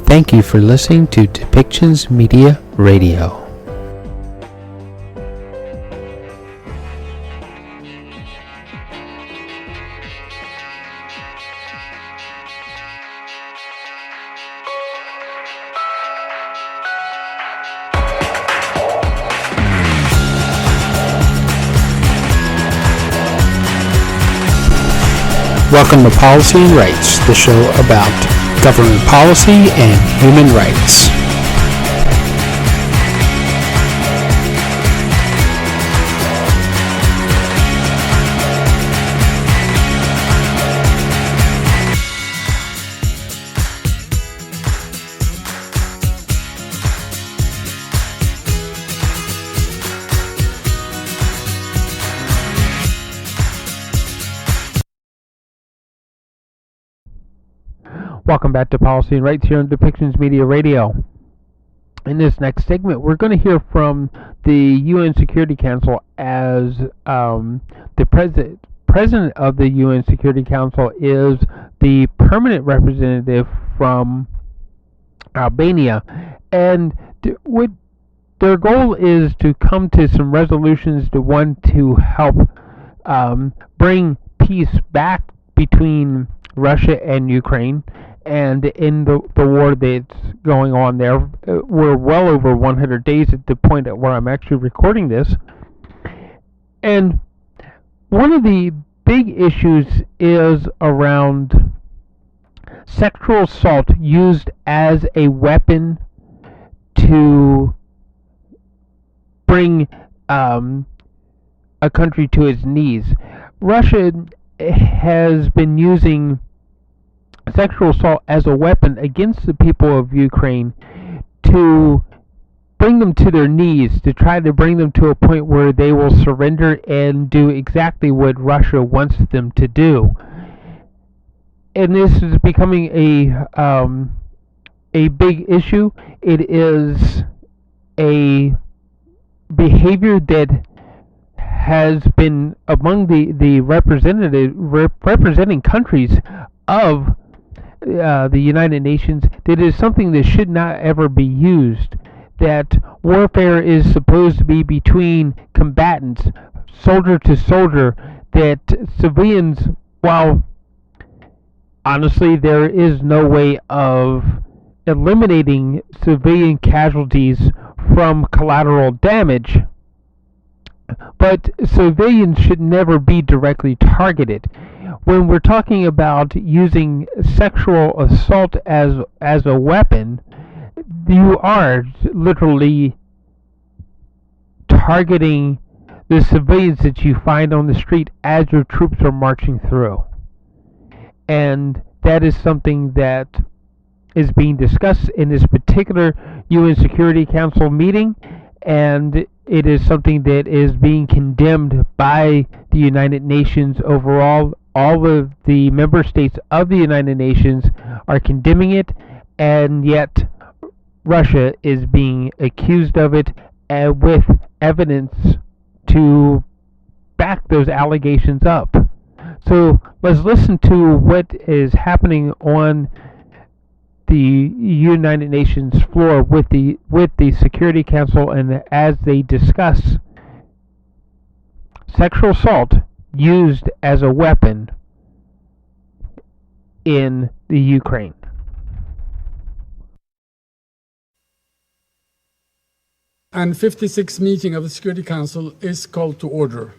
Thank you for listening to Depictions Media Radio. Welcome to Policy and Rights, the show about government policy and human rights. Welcome back to Policy and Rights here on Depictions Media Radio. In this next segment, we're going to hear from the UN Security Council as the president of the UN Security Council is the permanent representative from Albania. And what their goal is to come to some resolutions to help bring peace back between Russia and Ukraine. And in the war that's going on there, we're well over 100 days at the point at where I'm actually recording this. And one of the big issues is around sexual assault used as a weapon to bring a country to its knees. Russia has been using sexual assault as a weapon against the people of Ukraine to bring them to their knees, to try to bring them to a point where they will surrender and do exactly what Russia wants them to do. And this is becoming a big issue. It is a behavior that has been among the representing countries of the United Nations, that is something that should not ever be used. That warfare is supposed to be between combatants, soldier to soldier, that civilians, while honestly there is no way of eliminating civilian casualties from collateral damage, but civilians should never be directly targeted. When we're talking about using sexual assault as a weapon, you are literally targeting the civilians that you find on the street as your troops are marching through. And that is something that is being discussed in this particular UN Security Council meeting, and it is something that is being condemned by the United Nations overall. All of the member states of the United Nations are condemning it, and yet Russia is being accused of it with evidence to back those allegations up. So let's listen to what is happening on the United Nations floor with the Security Council, and as they discuss sexual assault used as a weapon in the Ukraine. And 56th meeting of the Security Council is called to order.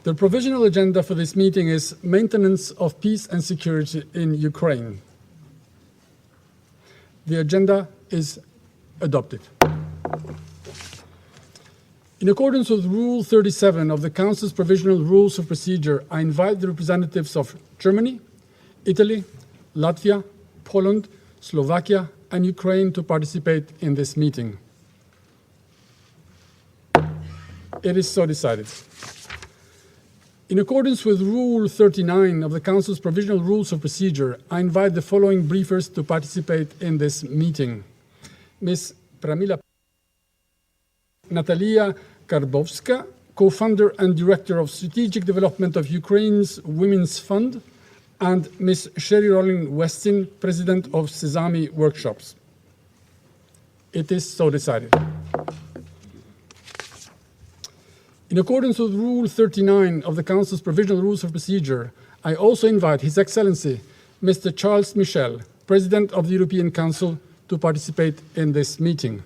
The provisional agenda for this meeting is maintenance of peace and security in Ukraine. The agenda is adopted. In accordance with Rule 37 of the Council's Provisional Rules of Procedure, I invite the representatives of Germany, Italy, Latvia, Poland, Slovakia, and Ukraine to participate in this meeting. It is so decided. In accordance with Rule 39 of the Council's Provisional Rules of Procedure, I invite the following briefers to participate in this meeting. Ms. Pramila Natalia Karbowska, co-founder and director of Strategic Development of Ukraine's Women's Fund, and Ms. Sherry Rowling Weston, President of Sesame Workshops. It is so decided. In accordance with Rule 39 of the Council's Provisional Rules of Procedure, I also invite His Excellency, Mr. Charles Michel, President of the European Council, to participate in this meeting.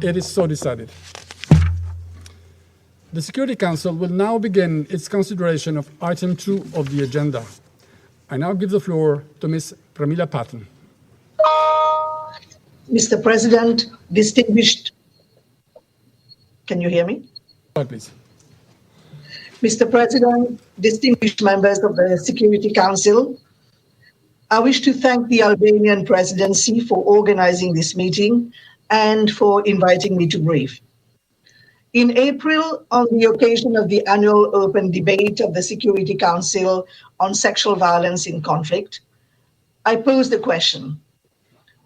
It is so decided. The Security Council will now begin its consideration of item 2 of the agenda. I now give the floor to Ms. Pramila Patten. Mr. President, distinguished... Can you hear me? Go ahead, please. Mr. President, distinguished members of the Security Council, I wish to thank the Albanian presidency for organizing this meeting and for inviting me to brief. In April, on the occasion of the annual open debate of the Security Council on sexual violence in conflict, I posed the question: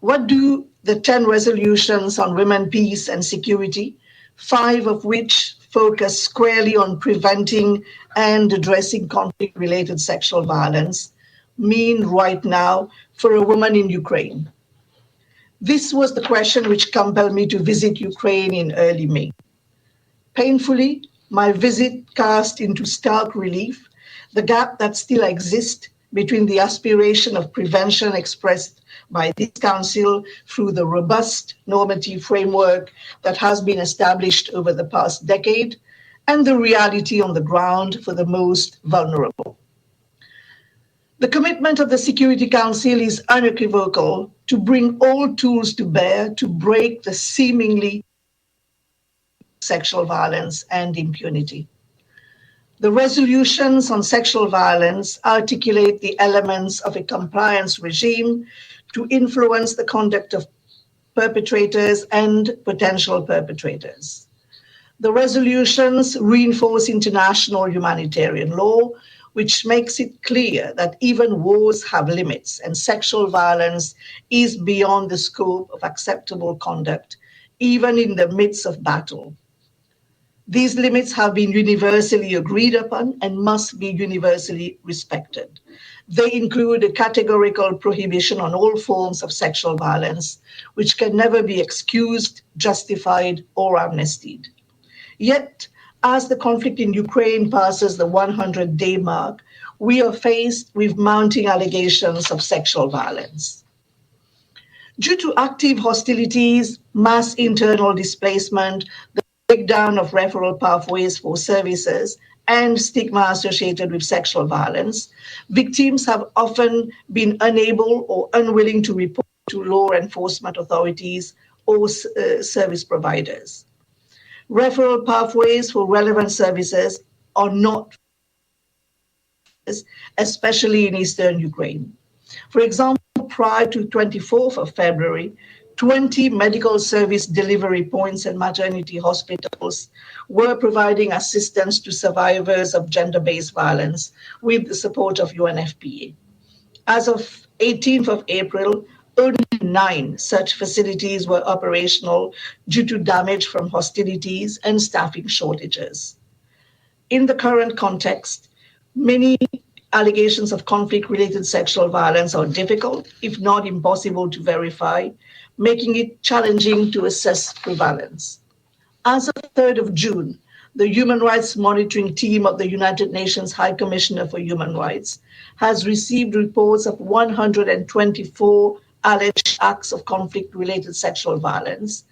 what do the 10 resolutions on women, peace, and security, 5 of which focus squarely on preventing and addressing conflict-related sexual violence, mean right now for a woman in Ukraine? This was the question which compelled me to visit Ukraine in early May. Painfully, my visit cast into stark relief the gap that still exists between the aspiration of prevention expressed by this Council through the robust normative framework that has been established over the past decade and the reality on the ground for the most vulnerable. The commitment of the Security Council is unequivocal to bring all tools to bear to break the seemingly sexual violence and impunity. The resolutions on sexual violence articulate the elements of a compliance regime to influence the conduct of perpetrators and potential perpetrators. The resolutions reinforce international humanitarian law, which makes it clear that even wars have limits and sexual violence is beyond the scope of acceptable conduct, even in the midst of battle. These limits have been universally agreed upon and must be universally respected. They include a categorical prohibition on all forms of sexual violence, which can never be excused, justified, or amnestied. Yet, as the conflict in Ukraine passes the 100-day mark, we are faced with mounting allegations of sexual violence. Due to active hostilities, mass internal displacement, the breakdown of referral pathways for services, and stigma associated with sexual violence, victims have often been unable or unwilling to report to law enforcement authorities or service providers. Referral pathways for relevant services are not, especially in eastern Ukraine. For example, prior to 24th of February, 20 medical service delivery points and maternity hospitals were providing assistance to survivors of gender-based violence with the support of UNFPA. As of 18th of April, only 9 such facilities were operational due to damage from hostilities and staffing shortages. In the current context, many allegations of conflict-related sexual violence are difficult, if not impossible, to verify, making it challenging to assess prevalence. As of 3rd of June, the Human Rights Monitoring Team of the United Nations High Commissioner for Human Rights has received reports of 124 alleged acts of conflict-related sexual violence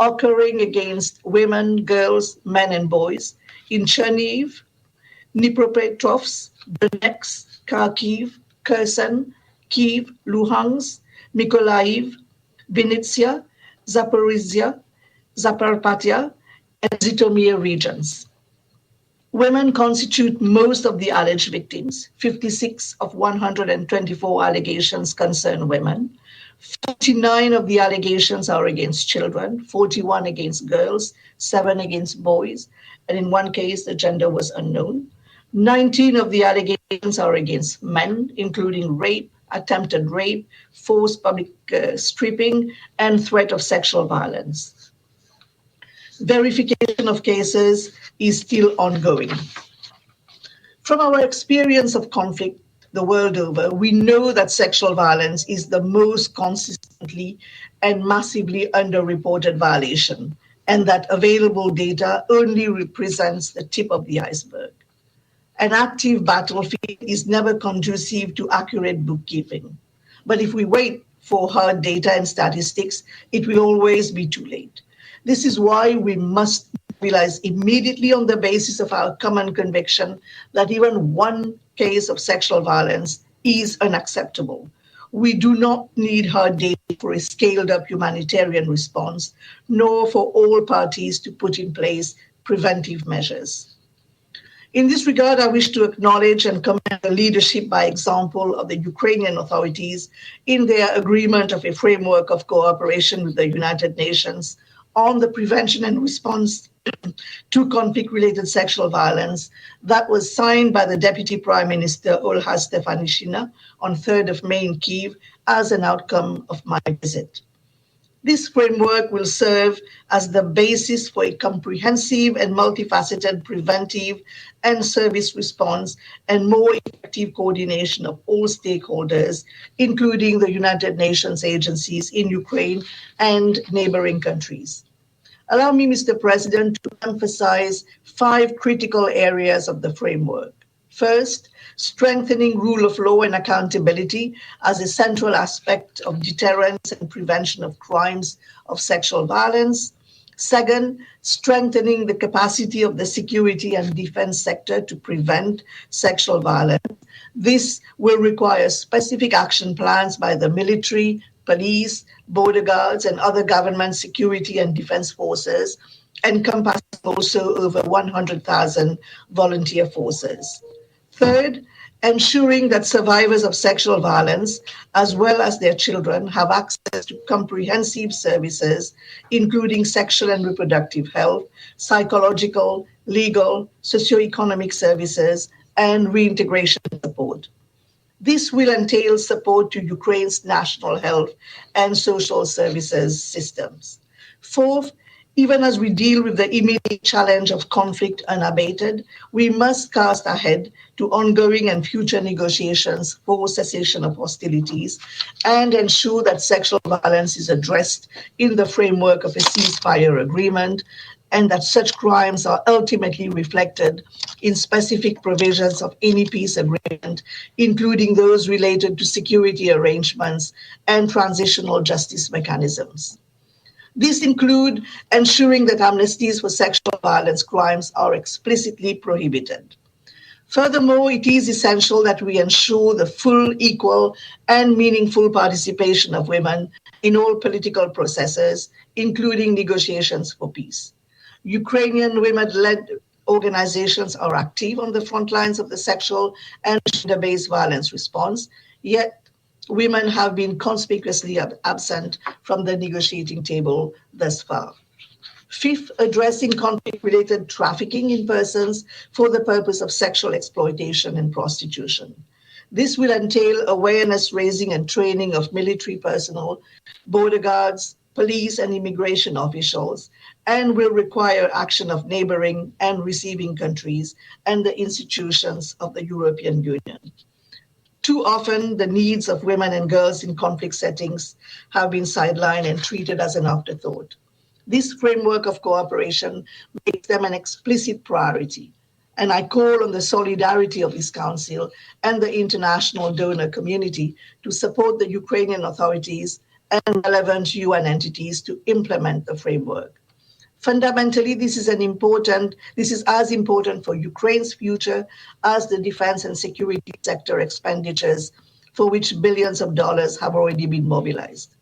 occurring against women, girls, men, and boys in Chernihiv, Dnipropetrovsk, Donetsk, Kharkiv, Kherson, Kyiv, Luhansk, Mykolaiv, Vinnytsia, Zaporizhia, Zakarpattia, and Zhytomyr regions. Women constitute most of the alleged victims. 56 of 124 allegations concern women. 49 of the allegations are against children, 41 against girls, 7 against boys, and in one case, the gender was unknown. 19 of the allegations are against men, including rape, attempted rape, forced public stripping, and threat of sexual violence. Verification of cases is still ongoing. From our experience of conflict the world over, we know that sexual violence is the most consistently and massively underreported violation, and that available data only represents the tip of the iceberg. An active battlefield is never conducive to accurate bookkeeping. But if we wait for hard data and statistics, it will always be too late. This is why we must realize immediately on the basis of our common conviction that even one case of sexual violence is unacceptable. We do not need hard data for a scaled up humanitarian response, nor for all parties to put in place preventive measures. In this regard, I wish to acknowledge and commend the leadership by example of the Ukrainian authorities in their agreement of a framework of cooperation with the United Nations on the prevention and response to conflict-related sexual violence that was signed by the Deputy Prime Minister Olha Stefanishyna on 3rd of May in Kyiv as an outcome of my visit. This framework will serve as the basis for a comprehensive and multifaceted preventive and service response and more effective coordination of all stakeholders, including the United Nations agencies in Ukraine and neighboring countries. Allow me, Mr. President, to emphasize 5 critical areas of the framework. First, strengthening rule of law and accountability as a central aspect of deterrence and prevention of crimes of sexual violence. Second, strengthening the capacity of the security and defense sector to prevent sexual violence. This will require specific action plans by the military, police, border guards, and other government security and defense forces, encompassing also over 100,000 volunteer forces. Third, ensuring that survivors of sexual violence, as well as their children, have access to comprehensive services, including sexual and reproductive health, psychological, legal, socioeconomic services, and reintegration support. This will entail support to Ukraine's national health and social services systems. Fourth, even as we deal with the immediate challenge of conflict unabated, we must cast ahead to ongoing and future negotiations for cessation of hostilities and ensure that sexual violence is addressed in the framework of a ceasefire agreement, and that such crimes are ultimately reflected in specific provisions of any peace agreement, including those related to security arrangements and transitional justice mechanisms. These include ensuring that amnesties for sexual violence crimes are explicitly prohibited. Furthermore, it is essential that we ensure the full, equal, and meaningful participation of women in all political processes, including negotiations for peace. Ukrainian women-led organizations are active on the front lines of the sexual and gender-based violence response, yet women have been conspicuously absent from the negotiating table thus far. Fifth, addressing conflict-related trafficking in persons for the purpose of sexual exploitation and prostitution. This will entail awareness raising and training of military personnel, border guards, police and immigration officials, and will require action of neighboring and receiving countries and the institutions of the European Union. Too often, the needs of women and girls in conflict settings have been sidelined and treated as an afterthought. This framework of cooperation makes them an explicit priority, and I call on the solidarity of this Council and the international donor community to support the Ukrainian authorities and relevant UN entities to implement the framework. Fundamentally, this is as important for Ukraine's future as the defense and security sector expenditures, for which billions of dollars have already been mobilized.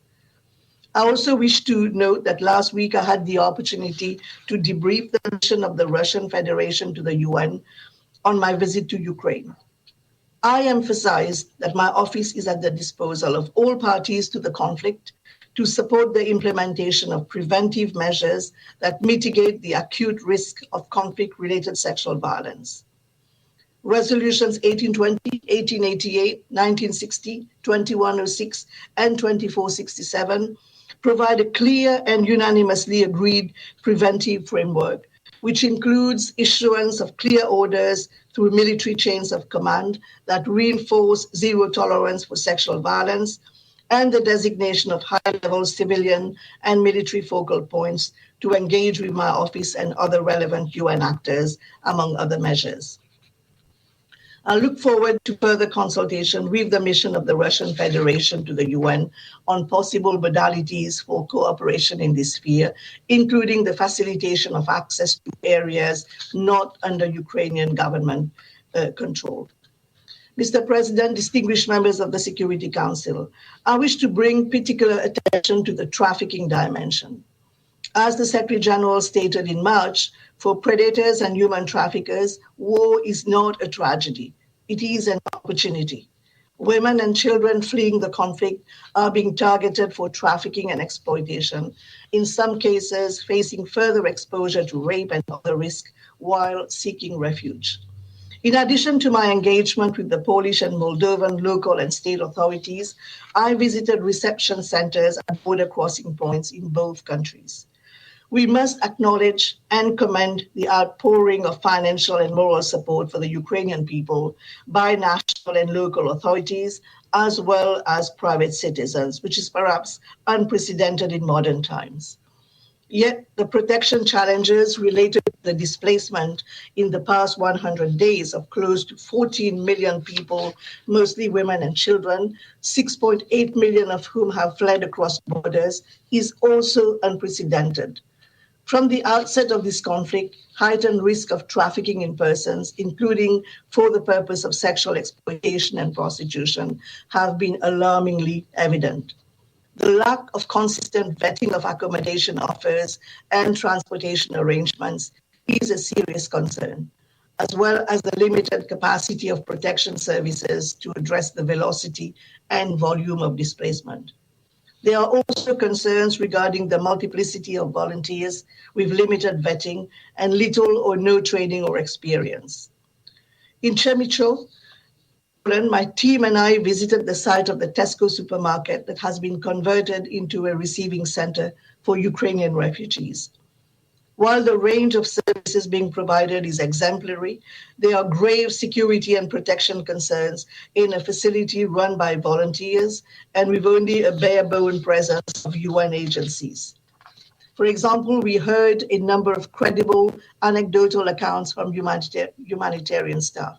I also wish to note that last week I had the opportunity to debrief the mission of the Russian Federation to the UN on my visit to Ukraine. I emphasized that my office is at the disposal of all parties to the conflict to support the implementation of preventive measures that mitigate the acute risk of conflict-related sexual violence. Resolutions 1820, 1888, 1960, 2106, and 2467 provide a clear and unanimously agreed preventive framework, which includes issuance of clear orders through military chains of command that reinforce zero tolerance for sexual violence, and the designation of high-level civilian and military focal points to engage with my office and other relevant UN actors, among other measures. I look forward to further consultation with the mission of the Russian Federation to the UN on possible modalities for cooperation in this sphere, including the facilitation of access to areas not under Ukrainian government control. Mr. President, distinguished members of the Security Council, I wish to bring particular attention to the trafficking dimension. As the Secretary General stated in March, for predators and human traffickers, war is not a tragedy. It is an opportunity. Women and children fleeing the conflict are being targeted for trafficking and exploitation, in some cases facing further exposure to rape and other risks while seeking refuge. In addition to my engagement with the Polish and Moldovan local and state authorities, I visited reception centers and border crossing points in both countries. We must acknowledge and commend the outpouring of financial and moral support for the Ukrainian people by national and local authorities, as well as private citizens, which is perhaps unprecedented in modern times. Yet the protection challenges related to the displacement in the past 100 days of close to 14 million people, mostly women and children, 6.8 million of whom have fled across borders, is also unprecedented. From the outset of this conflict, heightened risk of trafficking in persons, including for the purpose of sexual exploitation and prostitution, have been alarmingly evident. The lack of consistent vetting of accommodation offers and transportation arrangements is a serious concern, as well as the limited capacity of protection services to address the velocity and volume of displacement. There are also concerns regarding the multiplicity of volunteers with limited vetting and little or no training or experience. In Chemicho, Poland, my team and I visited the site of the Tesco supermarket that has been converted into a receiving center for Ukrainian refugees. While the range of services being provided is exemplary, there are grave security and protection concerns in a facility run by volunteers and with only a bare-bone presence of UN agencies. For example, we heard a number of credible anecdotal accounts from humanitarian staff.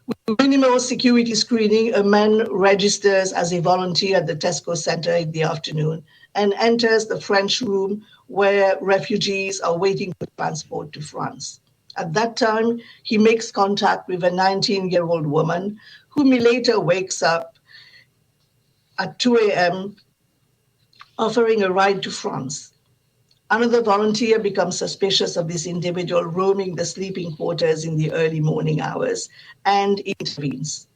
With minimal security screening, a man registers as a volunteer at the Tesco Center in the afternoon and enters the French room where refugees are waiting for transport to France. At that time, he makes contact with a 19-year-old woman whom he later wakes up at 2 a.m. offering a ride to France. Another volunteer becomes suspicious of this individual roaming the sleeping quarters in the early morning hours and intervenes.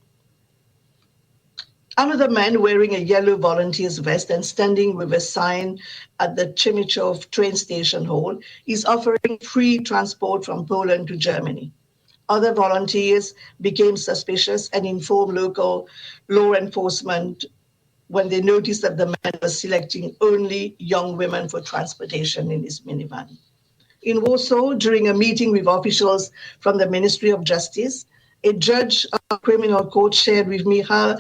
Another man wearing a yellow volunteer's vest and standing with a sign at the Chemichov train station hall is offering free transport from Poland to Germany. Other volunteers became suspicious and informed local law enforcement when they noticed that the man was selecting only young women for transportation in his minivan. In Warsaw, during a meeting with officials from the Ministry of Justice, a judge of a criminal court shared with me how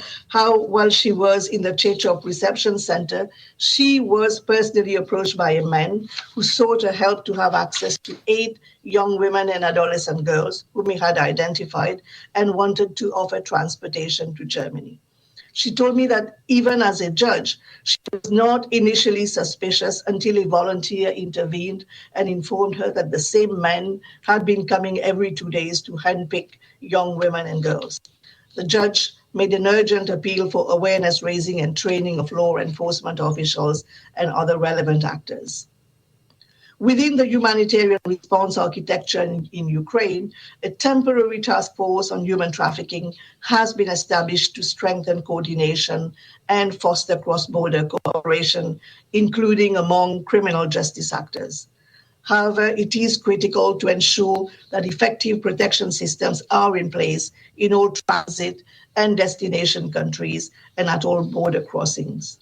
while she was in the Chechov reception center, she was personally approached by a man who sought her help to have access to 8 young women and adolescent girls whom he had identified and wanted to offer transportation to Germany. She told me that even as a judge, she was not initially suspicious until a volunteer intervened and informed her that the same men had been coming every 2 days to handpick young women and girls. The judge made an urgent appeal for awareness raising and training of law enforcement officials and other relevant actors. Within the humanitarian response architecture in Ukraine, a temporary task force on human trafficking has been established to strengthen coordination and foster cross-border cooperation, including among criminal justice actors. However, it is critical to ensure that effective protection systems are in place in all transit and destination countries and at all border crossings.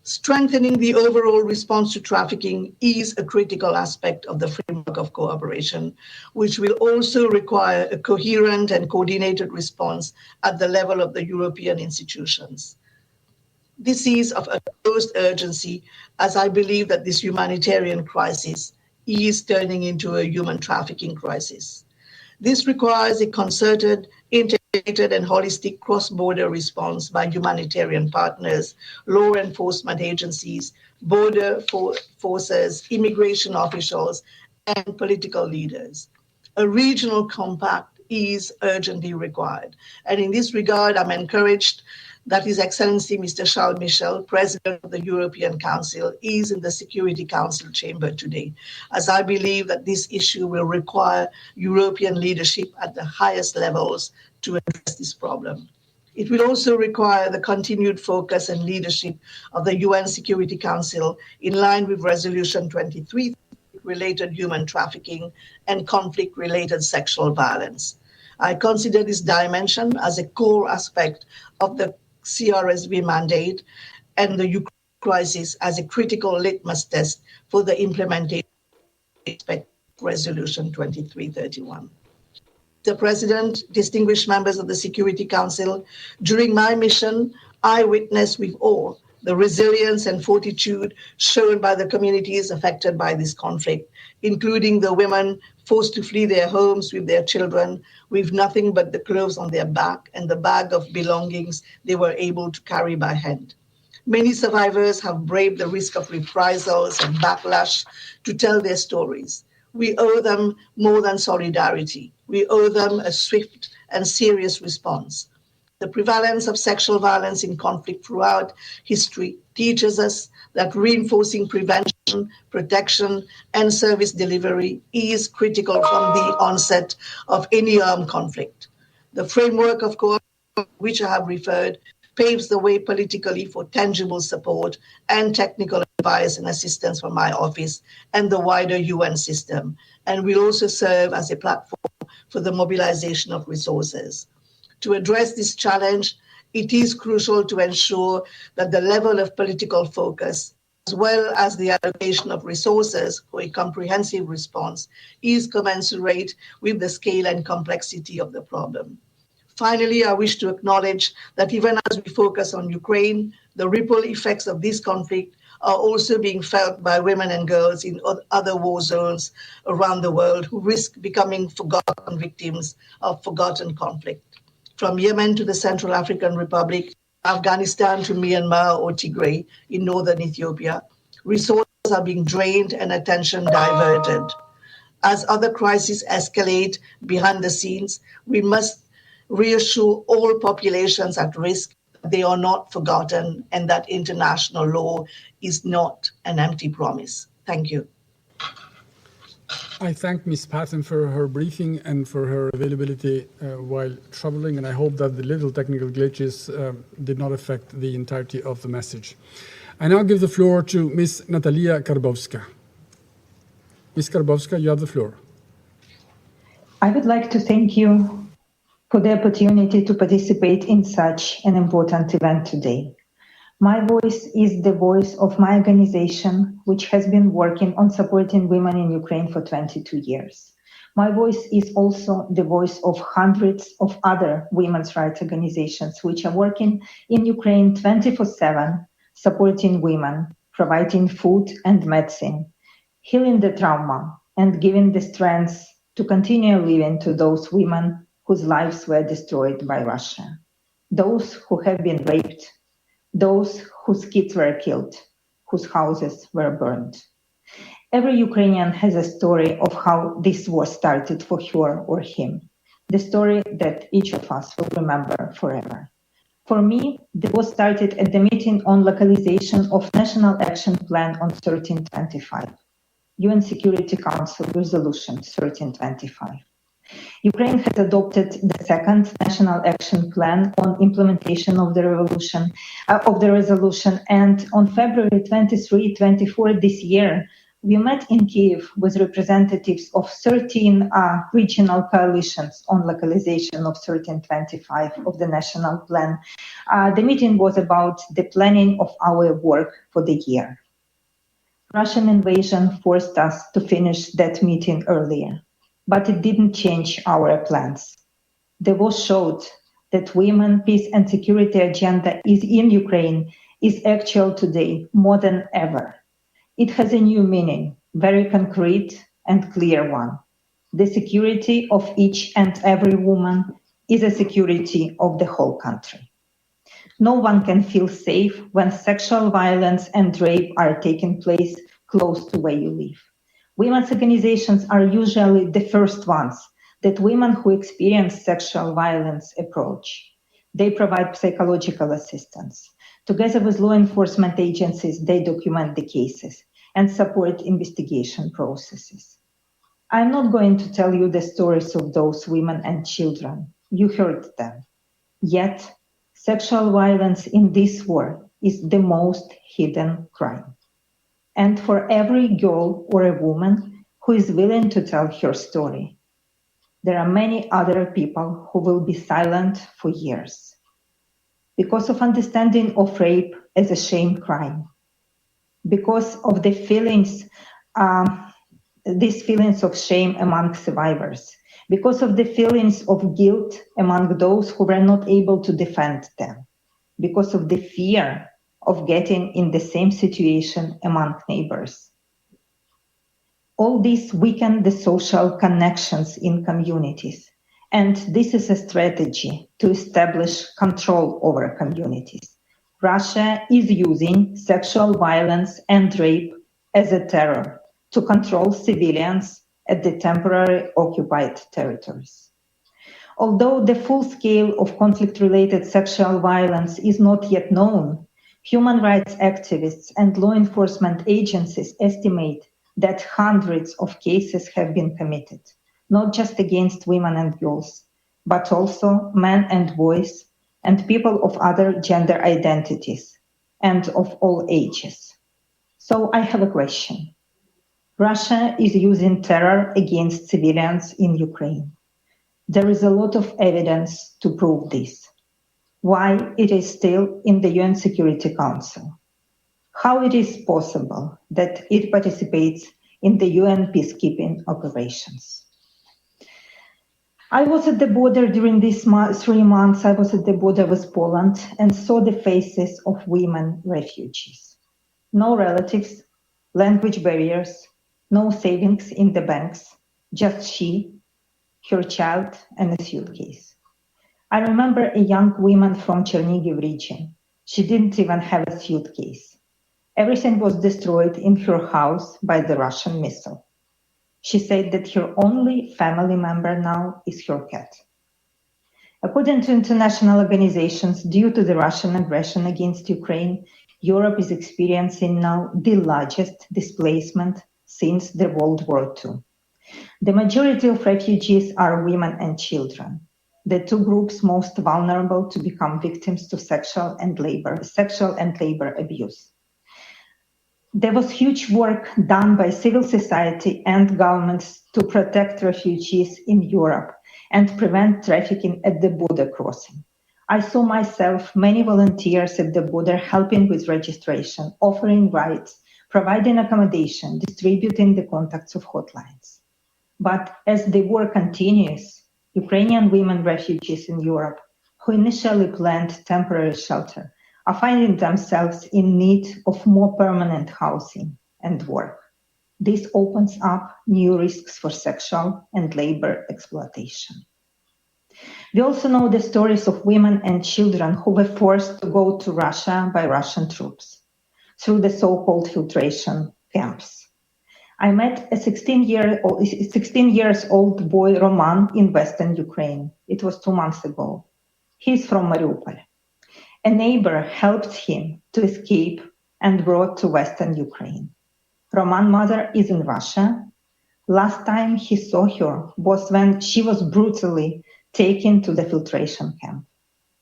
Strengthening the overall response to trafficking is a critical aspect of the framework of cooperation, which will also require a coherent and coordinated response at the level of the European institutions. This is of utmost urgency, as I believe that this humanitarian crisis is turning into a human trafficking crisis. This requires a concerted, integrated, and holistic cross-border response by humanitarian partners, law enforcement agencies, border forces, immigration officials, and political leaders. A regional compact is urgently required. And in this regard, I'm encouraged that His Excellency Mr. Charles Michel, President of the European Council, is in the Security Council chamber today, as I believe that this issue will require European leadership at the highest levels to address this problem. It will also require the continued focus and leadership of the UN Security Council in line with Resolution 23, related human trafficking and conflict-related sexual violence. I consider this dimension as a core aspect of the CRSV mandate and the Ukraine crisis as a critical litmus test for the implementation of Resolution 2331. Mr. President, distinguished members of the Security Council, during my mission, I witnessed with awe the resilience and fortitude shown by the communities affected by this conflict, including the women forced to flee their homes with their children, with nothing but the clothes on their back and the bag of belongings they were able to carry by hand. Many survivors have braved the risk of reprisals and backlash to tell their stories. We owe them more than solidarity. We owe them a swift and serious response. The prevalence of sexual violence in conflict throughout history teaches us that reinforcing prevention, protection, and service delivery is critical from the onset of any armed conflict. The framework of cooperation, which I have referred, paves the way politically for tangible support and technical advice and assistance from my office and the wider UN system, and will also serve as a platform for the mobilization of resources. To address this challenge, it is crucial to ensure that the level of political focus, as well as the allocation of resources for a comprehensive response, is commensurate with the scale and complexity of the problem. Finally, I wish to acknowledge that even as we focus on Ukraine, the ripple effects of this conflict are also being felt by women and girls in other war zones around the world who risk becoming forgotten victims of forgotten conflict. From Yemen to the Central African Republic, Afghanistan to Myanmar or Tigray in northern Ethiopia, resources are being drained and attention diverted. As other crises escalate behind the scenes, we must reassure all populations at risk that they are not forgotten and that international law is not an empty promise. Thank you. I thank Ms. Patten for her briefing and for her availability while traveling, and I hope that the little technical glitches did not affect the entirety of the message. I now give the floor to Ms. Natalia Karbowska. Ms. Karbowska, you have the floor. I would like to thank you for the opportunity to participate in such an important event today. My voice is the voice of my organization, which has been working on supporting women in Ukraine for 22 years. My voice is also the voice of hundreds of other women's rights organizations, which are working in Ukraine 24/7, supporting women, providing food and medicine, healing the trauma, and giving the strength to continue living to those women whose lives were destroyed by Russia, those who have been raped, those whose kids were killed, whose houses were burned. Every Ukrainian has a story of how this war started for her or him, the story that each of us will remember forever. For me, the war started at the meeting on localization of National Action Plan on 1325, UN Security Council Resolution 1325. Ukraine has adopted the second National Action Plan on implementation of the resolution, and on February 23-24 this year, We met in Kiev with representatives of 13 regional coalitions on localization of 1325 of the national plan. The meeting was about the planning of our work for the year. Russian invasion forced us to finish that meeting earlier, but it didn't change our plans. The war showed that women, peace and security agenda is in Ukraine is actual today more than ever. It has a new meaning, very concrete and clear one. The security of each and every woman is a security of the whole country. No one can feel safe when sexual violence and rape are taking place close to where you live. Women's organizations are usually the first ones that women who experience sexual violence approach. They provide psychological assistance. Together with law enforcement agencies, they document the cases and support investigation processes. I'm not going to tell you the stories of those women and children. You heard them. Yet, sexual violence in this war is the most hidden crime. And for every girl or a woman who is willing to tell her story, there are many other people who will be silent for years because of understanding of rape as a shame crime, because of the feelings, these feelings of shame among survivors, because of the feelings of guilt among those who were not able to defend them, because of the fear of getting in the same situation among neighbors. All this weaken the social connections in communities, and this is a strategy to establish control over communities. Russia is using sexual violence and rape as a terror to control civilians at the temporarily occupied territories. Although the full scale of conflict-related sexual violence is not yet known, human rights activists and law enforcement agencies estimate that hundreds of cases have been committed, not just against women and girls, but also men and boys and people of other gender identities and of all ages. So I have a question. Russia is using terror against civilians in Ukraine. There is a lot of evidence to prove this. Why it is still in the UN Security Council? How it is possible that it participates in the UN peacekeeping operations? I was at the border during these 3 months. I was at the border with Poland and saw the faces of women refugees. No relatives, language barriers, no savings in the banks, just she, her child, and a suitcase. I remember a young woman from Chernihiv region. She didn't even have a suitcase. Everything was destroyed in her house by the Russian missile. She said that her only family member now is her cat. According to international organizations, due to the Russian aggression against Ukraine, Europe is experiencing now the largest displacement since the World War II. The majority of refugees are women and children, the two groups most vulnerable to become victims to sexual and labor abuse. There was huge work done by civil society and governments to protect refugees in Europe and prevent trafficking at the border crossing. I saw myself many volunteers at the border helping with registration, offering rights, providing accommodation, distributing the contacts of hotlines. But as the war continues, Ukrainian women refugees in Europe who initially planned temporary shelter are finding themselves in need of more permanent housing and work. This opens up new risks for sexual and labor exploitation. We also know the stories of women and children who were forced to go to Russia by Russian troops through the so-called filtration camps. I met a 16 years old boy, Roman, in Western Ukraine. It was 2 months ago. He's from Mariupol. A neighbor helped him to escape and brought to Western Ukraine. Roman's mother is in Russia. Last time he saw her was when she was brutally taken to the filtration camp.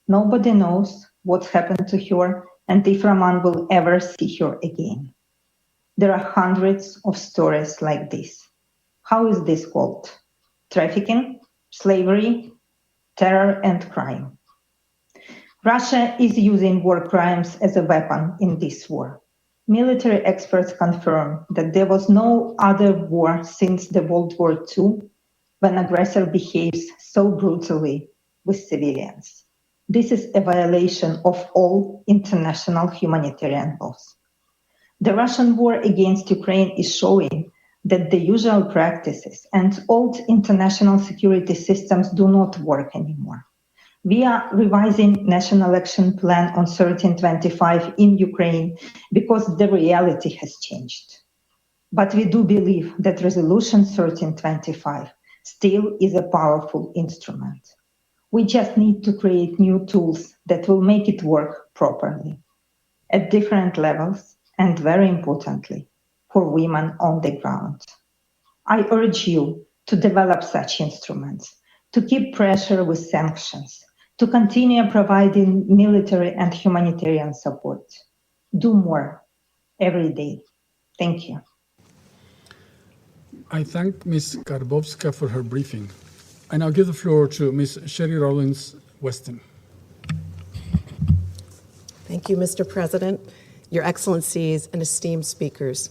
Nobody knows what happened to her and if Roman will ever see her again. There are hundreds of stories like this. How is this called? Trafficking, slavery, terror, and crime. Russia is using war crimes as a weapon in this war. Military experts confirm that there was no other war since the World War II when aggressor behaves so brutally with civilians. This is a violation of all international humanitarian laws. The Russian war against Ukraine is showing that the usual practices and old international security systems do not work anymore. We are revising National Action Plan on 1325 in Ukraine because the reality has changed. But we do believe that Resolution 1325 still is a powerful instrument. We just need to create new tools that will make it work properly at different levels and, very importantly, for women on the ground. I urge you to develop such instruments, to keep pressure with sanctions, to continue providing military and humanitarian support. Do more every day. Thank you. I thank Ms. Karbowska for her briefing. I now give the floor to Ms. Sherry Rollins-Weston. Thank you, Mr. President, Your Excellencies, and esteemed speakers.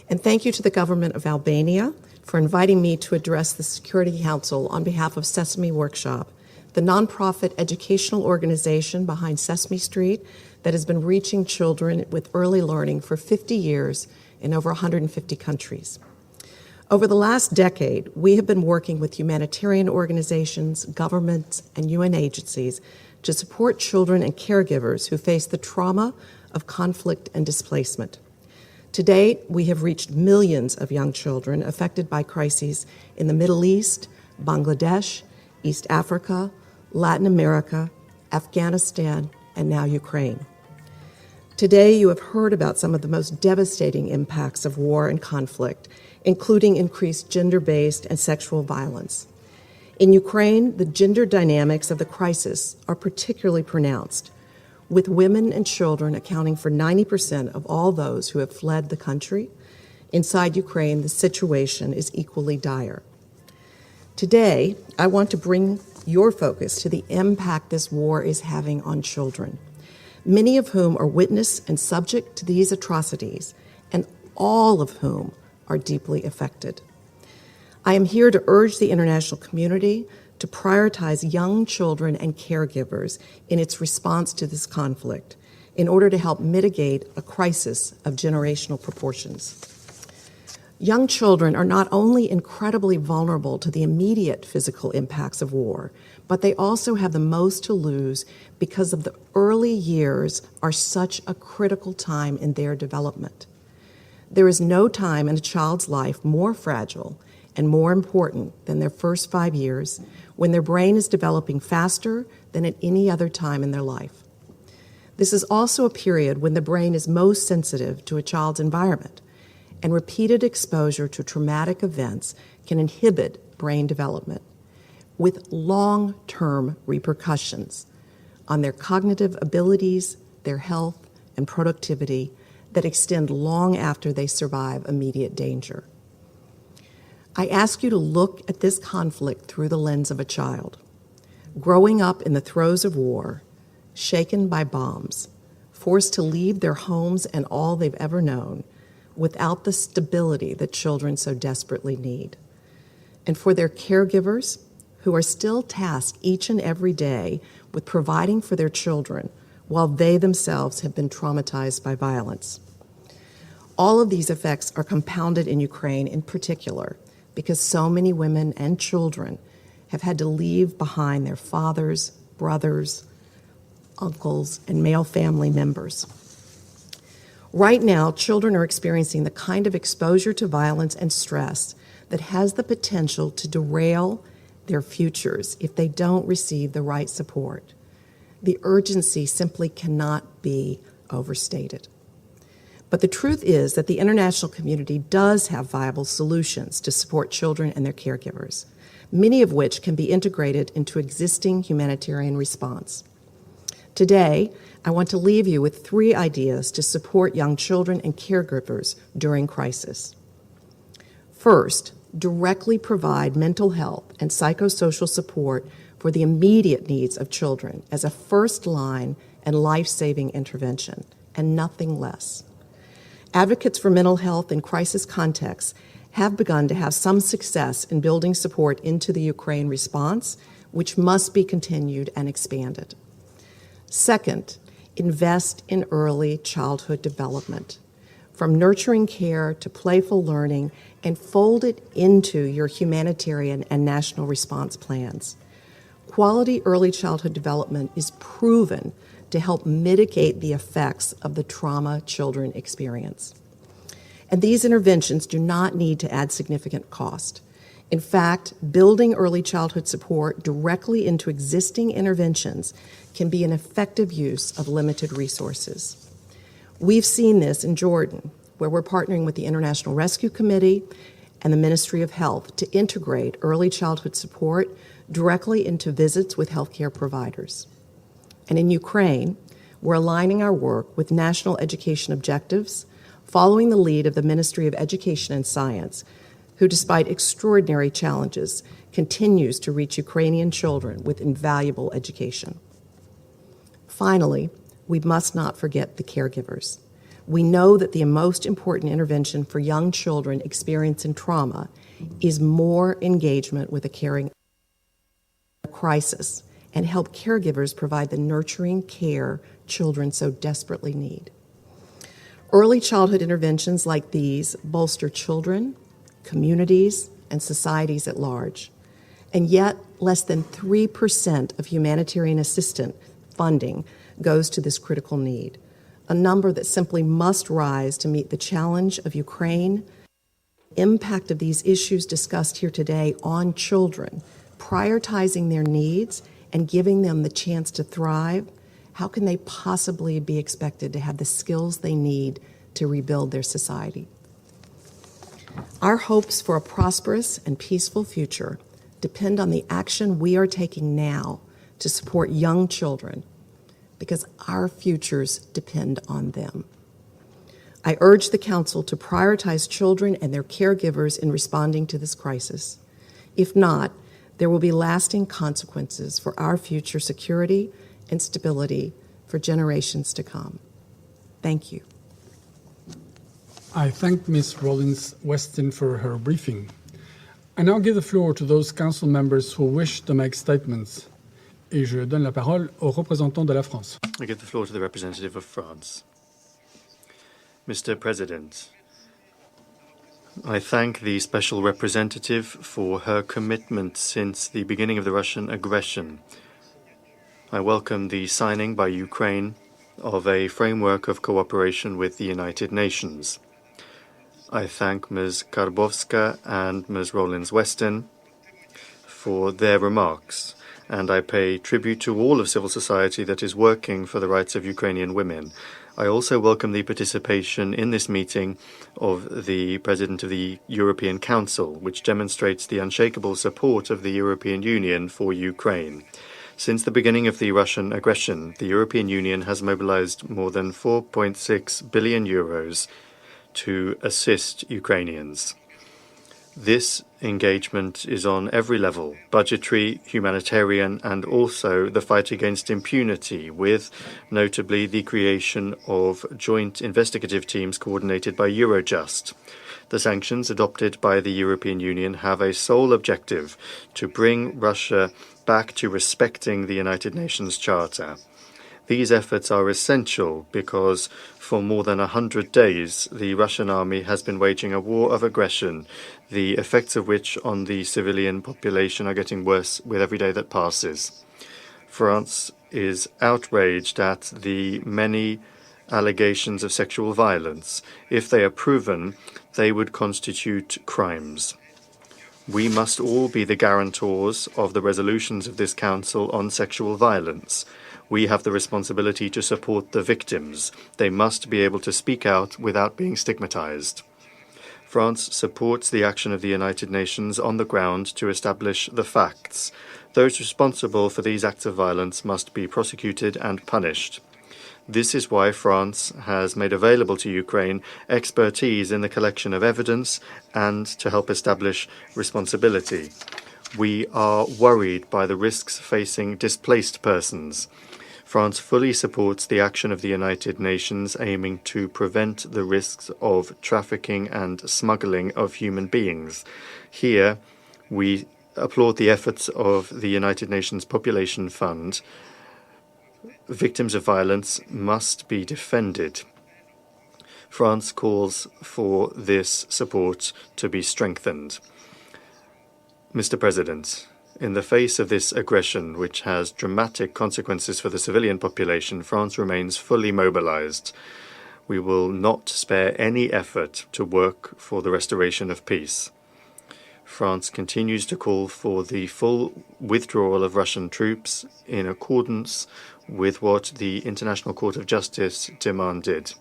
And thank you to the government of Albania for inviting me to address the Security Council on behalf of Sesame Workshop, the nonprofit educational organization behind Sesame Street that has been reaching children with early learning for 50 years in over 150 countries. Over the last decade, we have been working with humanitarian organizations, governments, and UN agencies to support children and caregivers who face the trauma of conflict and displacement. To date, we have reached millions of young children affected by crises in the Middle East, Bangladesh, East Africa, Latin America, Afghanistan, and now Ukraine. Today, you have heard about some of the most devastating impacts of war and conflict, including increased gender-based and sexual violence. In Ukraine, the gender dynamics of the crisis are particularly pronounced, with women and children accounting for 90% of all those who have fled the country. Inside Ukraine, the situation is equally dire. Today, I want to bring your focus to the impact this war is having on children, many of whom are witness and subject to these atrocities, and all of whom are deeply affected. I am here to urge the international community to prioritize young children and caregivers in its response to this conflict in order to help mitigate a crisis of generational proportions. Young children are not only incredibly vulnerable to the immediate physical impacts of war, but they also have the most to lose because of the early years are such a critical time in their development. There is no time in a child's life more fragile and more important than their first 5 years, when their brain is developing faster than at any other time in their life. This is also a period when the brain is most sensitive to a child's environment, and repeated exposure to traumatic events can inhibit brain development, with long-term repercussions on their cognitive abilities, their health, and productivity that extend long after they survive immediate danger. I ask you to look at this conflict through the lens of a child, growing up in the throes of war, shaken by bombs, forced to leave their homes and all they've ever known, without the stability that children so desperately need. And for their caregivers, who are still tasked each and every day with providing for their children while they themselves have been traumatized by violence. All of these effects are compounded in Ukraine in particular because so many women and children have had to leave behind their fathers, brothers, uncles, and male family members. Right now, children are experiencing the kind of exposure to violence and stress that has the potential to derail their futures if they don't receive the right support. The urgency simply cannot be overstated. But the truth is that the international community does have viable solutions to support children and their caregivers, many of which can be integrated into existing humanitarian response. Today, I want to leave you with 3 ideas to support young children and caregivers during crisis. First, directly provide mental health and psychosocial support for the immediate needs of children as a first-line and life-saving intervention, and nothing less. Advocates for mental health in crisis contexts have begun to have some success in building support into the Ukraine response, which must be continued and expanded. Second, invest in early childhood development, from nurturing care to playful learning, and fold it into your humanitarian and national response plans. Quality early childhood development is proven to help mitigate the effects of the trauma children experience. And these interventions do not need to add significant cost. In fact, building early childhood support directly into existing interventions can be an effective use of limited resources. We've seen this in Jordan, where we're partnering with the International Rescue Committee and the Ministry of Health to integrate early childhood support directly into visits with healthcare providers. And in Ukraine, we're aligning our work with national education objectives, following the lead of the Ministry of Education and Science, who, despite extraordinary challenges, continues to reach Ukrainian children with invaluable education. Finally, we must not forget the caregivers. We know that the most important intervention for young children experiencing trauma is more engagement with a caring crisis and help caregivers provide the nurturing care children so desperately need. Early childhood interventions like these bolster children, communities, and societies at large. And yet, less than 3% of humanitarian assistance funding goes to this critical need, a number that simply must rise to meet the challenge of Ukraine, the impact of these issues discussed here today on children, prioritizing their needs and giving them the chance to thrive. How can they possibly be expected to have the skills they need to rebuild their society? Our hopes for a prosperous and peaceful future depend on the action we are taking now to support young children, because our futures depend on them. I urge the Council to prioritize children and their caregivers in responding to this crisis. If not, there will be lasting consequences for our future security and stability for generations to come. Thank you. I thank Ms. Rollins-Weston for her briefing. I now give the floor to those council members who wish to make statements. Et je donne la parole au représentant de la France. I give the floor to the representative of France. Mr. President, I thank the Special Representative for her commitment since the beginning of the Russian aggression. I welcome the signing by Ukraine of a framework of cooperation with the United Nations. I thank Ms. Karbowska and Ms. Rollins-Weston for their remarks, and I pay tribute to all of civil society that is working for the rights of Ukrainian women. I also welcome the participation in this meeting of the President of the European Council, which demonstrates the unshakable support of the European Union for Ukraine. Since the beginning of the Russian aggression, the European Union has mobilized more than 4.6 billion euros to assist Ukrainians. This engagement is on every level, budgetary, humanitarian, and also the fight against impunity, with notably the creation of joint investigative teams coordinated by Eurojust. The sanctions adopted by the European Union have a sole objective: to bring Russia back to respecting the United Nations Charter. These efforts are essential because for more than 100 days, the Russian army has been waging a war of aggression, the effects of which on the civilian population are getting worse with every day that passes. France is outraged at the many allegations of sexual violence. If they are proven, they would constitute crimes. We must all be the guarantors of the resolutions of this Council on sexual violence. We have the responsibility to support the victims. They must be able to speak out without being stigmatized. France supports the action of the United Nations on the ground to establish the facts. Those responsible for these acts of violence must be prosecuted and punished. This is why France has made available to Ukraine expertise in the collection of evidence and to help establish responsibility. We are worried by the risks facing displaced persons. France fully supports the action of the United Nations aiming to prevent the risks of trafficking and smuggling of human beings. Here, we applaud the efforts of the United Nations Population Fund. Victims of violence must be defended. France calls for this support to be strengthened. Mr. President, in the face of this aggression, which has dramatic consequences for the civilian population, France remains fully mobilized. We will not spare any effort to work for the restoration of peace. France continues to call for the full withdrawal of Russian troops in accordance with what the International Court of Justice demanded,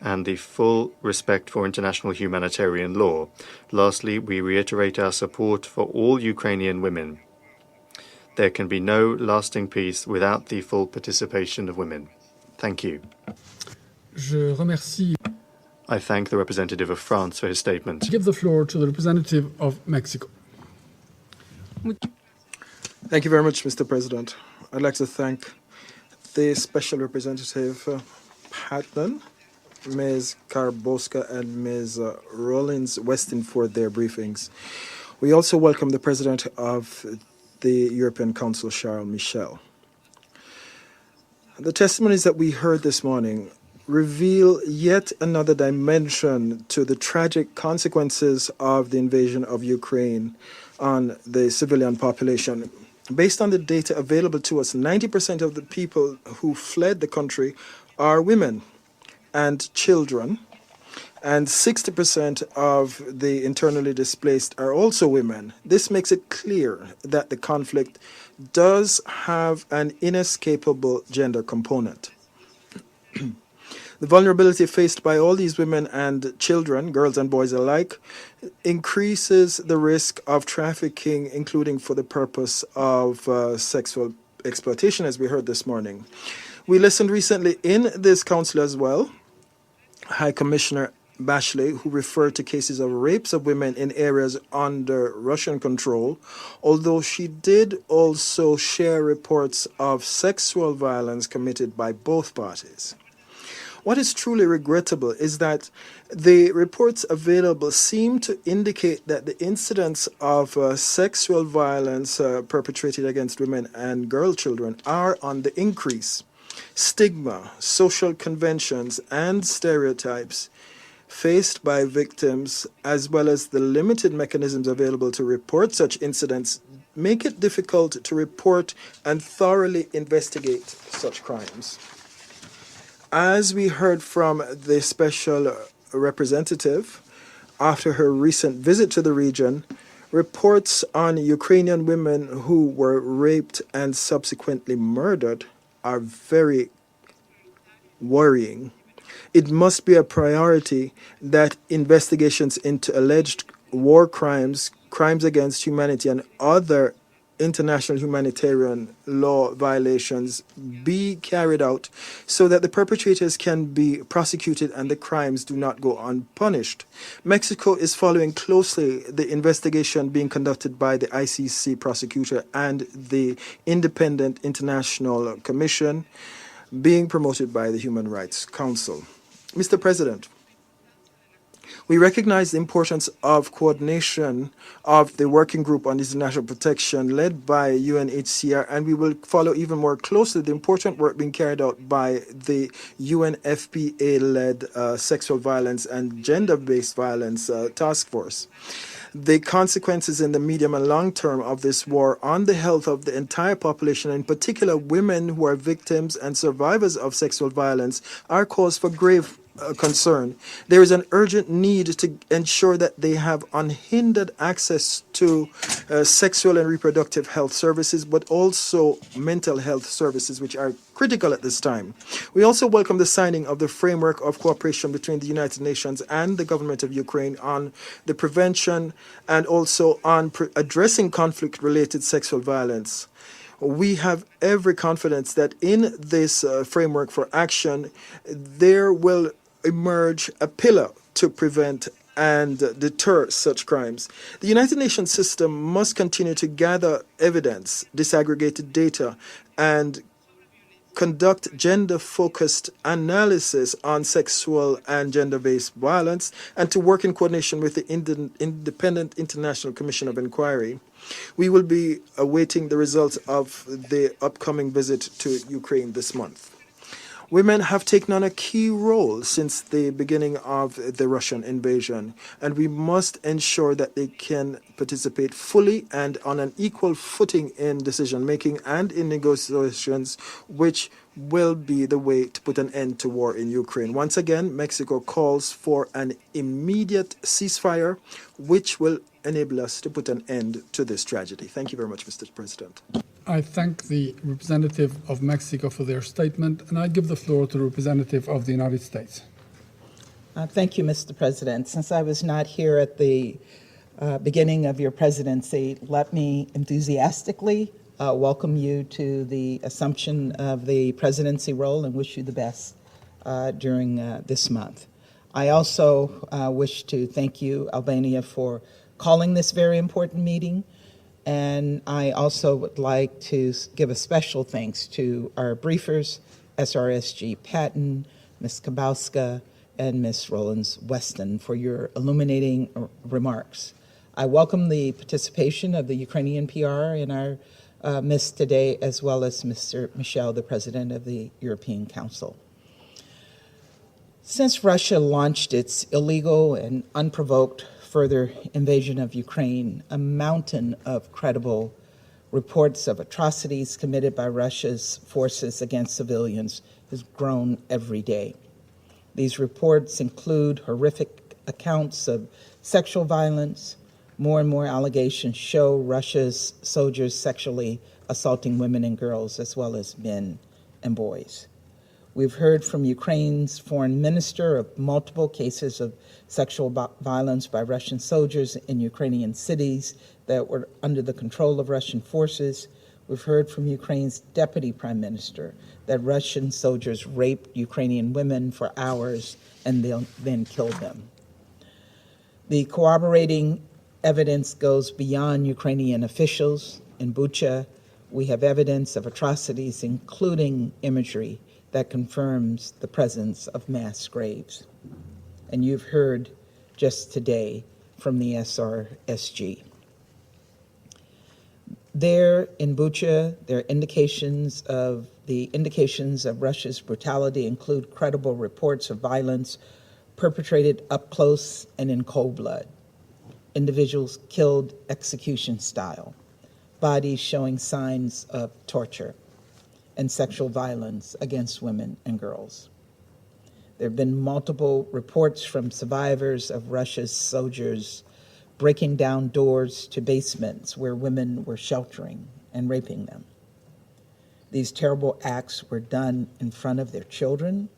and the full respect for international humanitarian law. Lastly, we reiterate our support for all Ukrainian women. There can be no lasting peace without the full participation of women. Thank you. Je remercie. I thank the representative of France for his statement. Give the floor to the representative of Mexico. Thank you very much, Mr. President. I'd like to thank the Special Representative Patten, Ms. Karboska, and Ms. Rollins-Weston for their briefings. We also welcome the President of the European Council, Charles Michel. The testimonies that we heard this morning reveal yet another dimension to the tragic consequences of the invasion of Ukraine on the civilian population. Based on the data available to us, 90% of the people who fled the country are women and children, and 60% of the internally displaced are also women. This makes it clear that the conflict does have an inescapable gender component. The vulnerability faced by all these women and children, girls and boys alike, increases the risk of trafficking, including for the purpose of sexual exploitation, as we heard this morning. We listened recently in this council as well, High Commissioner Bachelet, who referred to cases of rapes of women in areas under Russian control, although she did also share reports of sexual violence committed by both parties. What is truly regrettable is that the reports available seem to indicate that the incidents of sexual violence perpetrated against women and girl children are on the increase. Stigma, social conventions, and stereotypes faced by victims, as well as the limited mechanisms available to report such incidents, make it difficult to report and thoroughly investigate such crimes. As we heard from the special representative after her recent visit to the region, reports on Ukrainian women who were raped and subsequently murdered are very worrying. It must be a priority that investigations into alleged war crimes, crimes against humanity, and other international humanitarian law violations be carried out so that the perpetrators can be prosecuted and the crimes do not go unpunished. Mexico is following closely the investigation being conducted by the ICC prosecutor and the Independent International Commission being promoted by the Human Rights Council. Mr. President, we recognize the importance of coordination of the Working Group on International Protection led by UNHCR, and we will follow even more closely the important work being carried out by the UNFPA-led Sexual Violence and Gender-Based Violence Task Force. The consequences in the medium and long term of this war on the health of the entire population, in particular women who are victims and survivors of sexual violence, are cause for grave concern, there is an urgent need to ensure that they have unhindered access to sexual and reproductive health services, but also mental health services, which are critical at this time. We also welcome the signing of the framework of cooperation between the United Nations and the government of Ukraine on the prevention and also on addressing conflict-related sexual violence. We have every confidence that in this framework for action, there will emerge a pillar to prevent and deter such crimes. The United Nations system must continue to gather evidence, disaggregated data, and conduct gender-focused analysis on sexual and gender-based violence, and to work in coordination with the Independent International Commission of Inquiry. We will be awaiting the results of the upcoming visit to Ukraine this month. Women have taken on a key role since the beginning of the Russian invasion, and we must ensure that they can participate fully and on an equal footing in decision-making and in negotiations, which will be the way to put an end to war in Ukraine. Once again, Mexico calls for an immediate ceasefire, which will enable us to put an end to this tragedy. Thank you very much, Mr. President. I thank the representative of Mexico for their statement, and I give the floor to the representative of the United States. Thank you, Mr. President. Since I was not here at the beginning of your presidency, let me enthusiastically welcome you to the assumption of the presidency role and wish you the best during this month. I also wish to thank you, Albania, for calling this very important meeting. And I also would like to give a special thanks to our briefers, SRSG Patten, Ms. Kabowska, and Ms. Rollins-Weston for your illuminating remarks. I welcome the participation of the Ukrainian PR in our midst today, as well as Mr. Michel, the President of the European Council. Since Russia launched its illegal and unprovoked further invasion of Ukraine, a mountain of credible reports of atrocities committed by Russia's forces against civilians has grown every day. These reports include horrific accounts of sexual violence. More and more allegations show Russia's soldiers sexually assaulting women and girls, as well as men and boys. We've heard from Ukraine's foreign minister of multiple cases of sexual violence by Russian soldiers in Ukrainian cities that were under the control of Russian forces. We've heard from Ukraine's deputy prime minister that Russian soldiers raped Ukrainian women for hours and then killed them. The corroborating evidence goes beyond Ukrainian officials. In Bucha, we have evidence of atrocities, including imagery that confirms the presence of mass graves. And you've heard just today from the SRSG. There in Bucha, the indications of Russia's brutality include credible reports of violence perpetrated up close and in cold blood. Individuals killed execution style, bodies showing signs of torture and sexual violence against women and girls. There have been multiple reports from survivors of Russia's soldiers breaking down doors to basements where women were sheltering and raping them. These terrible acts were done in front of their children,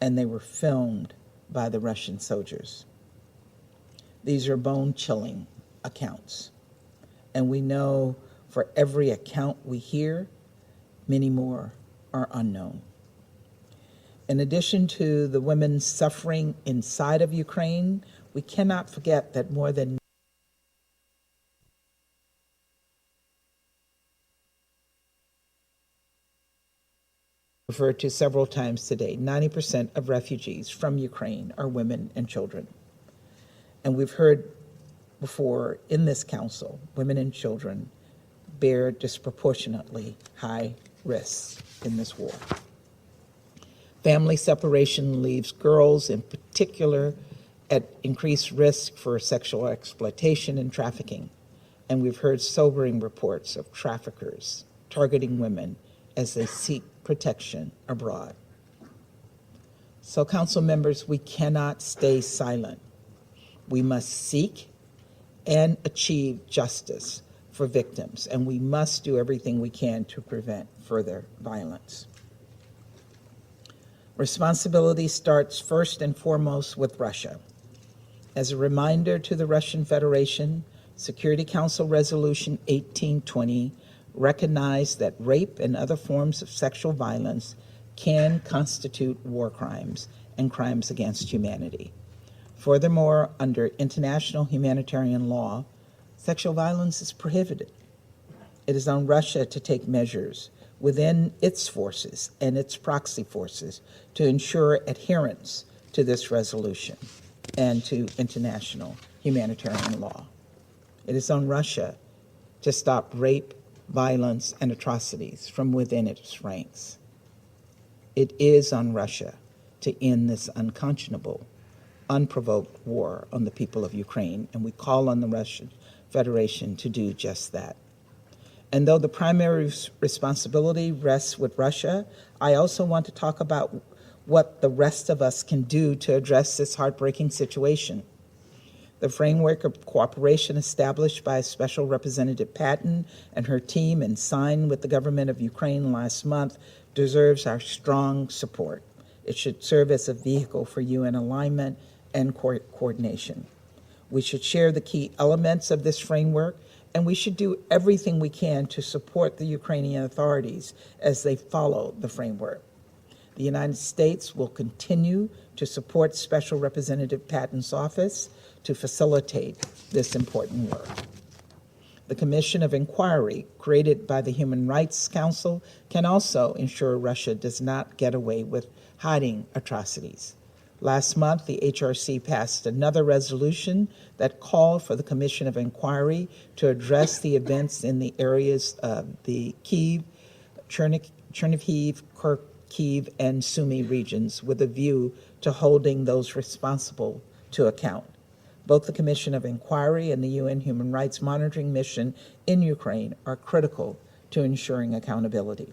and they were filmed by the Russian soldiers. These are bone-chilling accounts, and we know for every account we hear, many more are unknown. In addition to the women suffering inside of Ukraine, we cannot forget that more than referred to several times today, 90% of refugees from Ukraine are women and children. And we've heard before in this council, women and children bear disproportionately high risks in this war. Family separation leaves girls in particular at increased risk for sexual exploitation and trafficking. And we've heard sobering reports of traffickers targeting women as they seek protection abroad. So, council members, we cannot stay silent. We must seek and achieve justice for victims, and we must do everything we can to prevent further violence. Responsibility starts first and foremost with Russia. As a reminder to the Russian Federation, Security Council Resolution 1820 recognized that rape and other forms of sexual violence can constitute war crimes and crimes against humanity. Furthermore, under international humanitarian law, sexual violence is prohibited. It is on Russia to take measures within its forces and its proxy forces to ensure adherence to this resolution and to international humanitarian law. It is on Russia to stop rape, violence, and atrocities from within its ranks. It is on Russia to end this unconscionable, unprovoked war on the people of Ukraine, and we call on the Russian Federation to do just that. And though the primary responsibility rests with Russia, I also want to talk about what the rest of us can do to address this heartbreaking situation. The framework of cooperation established by Special Representative Patten and her team and signed with the government of Ukraine last month deserves our strong support. It should serve as a vehicle for UN alignment and coordination. We should share the key elements of this framework, and we should do everything we can to support the Ukrainian authorities as they follow the framework. The United States will continue to support Special Representative Patten's office to facilitate this important work. The Commission of Inquiry created by the Human Rights Council can also ensure Russia does not get away with hiding atrocities. Last month, the HRC passed another resolution that called for the Commission of Inquiry to address the events in the areas of the Kyiv, Chernihiv, Kharkiv, and Sumy regions with a view to holding those responsible to account. Both the Commission of Inquiry and the UN Human Rights Monitoring Mission in Ukraine are critical to ensuring accountability.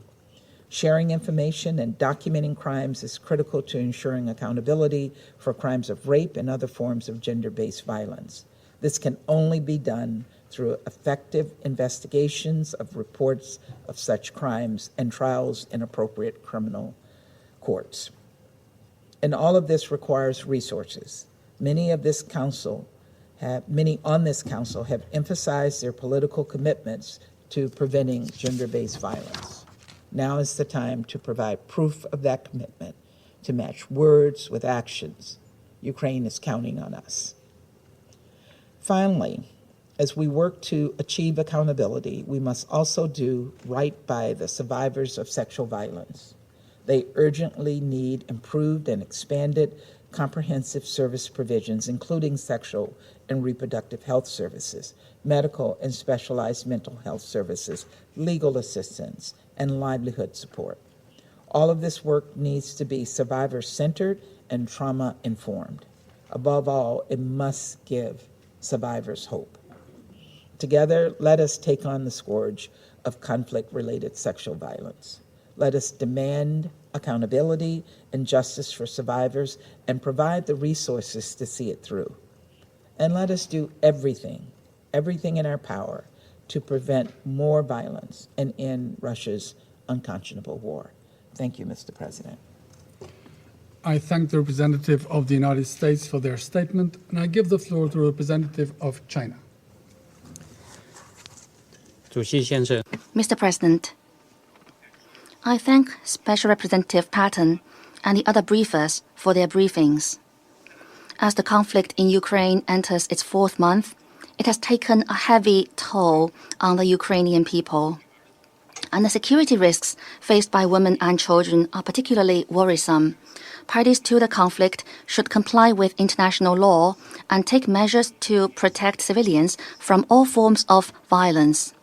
Sharing information and documenting crimes is critical to ensuring accountability for crimes of rape and other forms of gender-based violence. This can only be done through effective investigations of reports of such crimes and trials in appropriate criminal courts. And all of this requires resources. Many on this council have emphasized their political commitments to preventing gender-based violence. Now is the time to provide proof of that commitment, to match words with actions. Ukraine is counting on us. Finally, as we work to achieve accountability, we must also do right by the survivors of sexual violence. They urgently need improved and expanded comprehensive service provisions, including sexual and reproductive health services, medical and specialized mental health services, legal assistance, and livelihood support. All of this work needs to be survivor-centered and trauma-informed. Above all, it must give survivors hope. Together, let us take on the scourge of conflict-related sexual violence. Let us demand accountability and justice for survivors and provide the resources to see it through. And let us do everything in our power to prevent more violence and end Russia's unconscionable war. Thank you, Mr. President. I thank the representative of the United States for their statement, and I give the floor to the representative of China. Mr. President, I thank Special Representative Patten and the other briefers for their briefings. As the conflict in Ukraine enters its fourth month, it has taken a heavy toll on the Ukrainian people. And the security risks faced by women and children are particularly worrisome. Parties to the conflict should comply with international law and take measures to protect civilians from all forms of violence,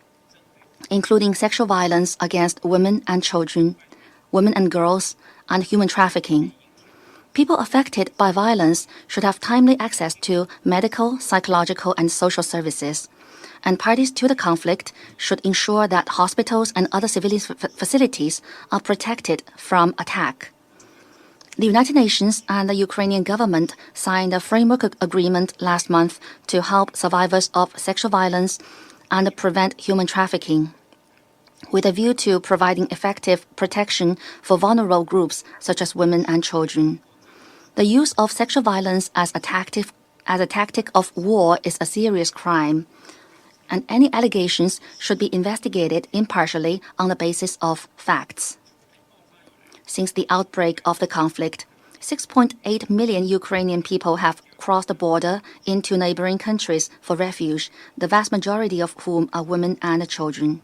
including sexual violence against women and children, women and girls, and human trafficking. People affected by violence should have timely access to medical, psychological, and social services. And parties to the conflict should ensure that hospitals and other civilian facilities are protected from attack. The United Nations and the Ukrainian government signed a framework agreement last month to help survivors of sexual violence and prevent human trafficking, with a view to providing effective protection for vulnerable groups such as women and children. The use of sexual violence as a tactic of war is a serious crime, and any allegations should be investigated impartially on the basis of facts. Since the outbreak of the conflict, 6.8 million Ukrainian people have crossed the border into neighboring countries for refuge, the vast majority of whom are women and children.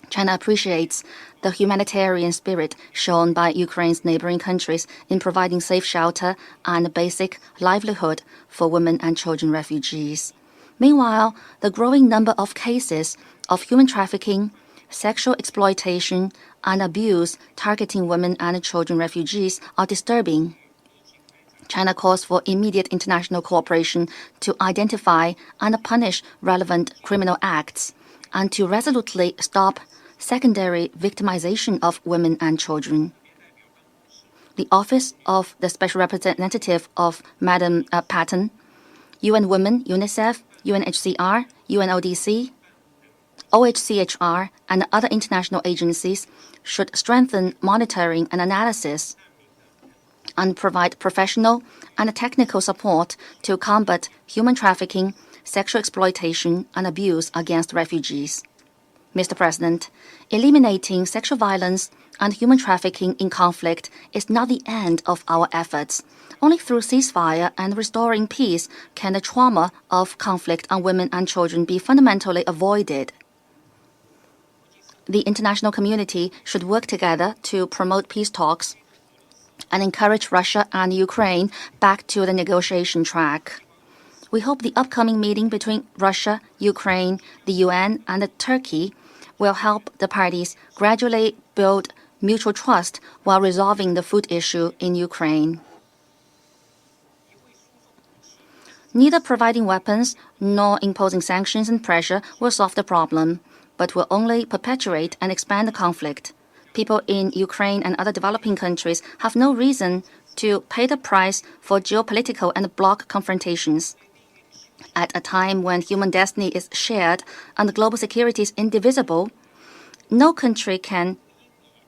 China appreciates the humanitarian spirit shown by Ukraine's neighboring countries in providing safe shelter and basic livelihood for women and children refugees. Meanwhile, the growing number of cases of human trafficking, sexual exploitation, and abuse targeting women and children refugees are disturbing. China calls for immediate international cooperation to identify and punish relevant criminal acts and to resolutely stop secondary victimization of women and children. The Office of the Special Representative of Madam Patten, UN Women, UNICEF, UNHCR, UNODC, OHCHR, and other international agencies should strengthen monitoring and analysis and provide professional and technical support to combat human trafficking, sexual exploitation, and abuse against refugees. Mr. President, eliminating sexual violence and human trafficking in conflict is not the end of our efforts. Only through ceasefire and restoring peace can the trauma of conflict on women and children be fundamentally avoided. The international community should work together to promote peace talks and encourage Russia and Ukraine back to the negotiation track. We hope the upcoming meeting between Russia, Ukraine, the UN, and Turkey will help the parties gradually build mutual trust while resolving the food issue in Ukraine. Neither providing weapons nor imposing sanctions and pressure will solve the problem, but will only perpetuate and expand the conflict. People in Ukraine and other developing countries have no reason to pay the price for geopolitical and bloc confrontations. At a time when human destiny is shared and global security is indivisible, no country can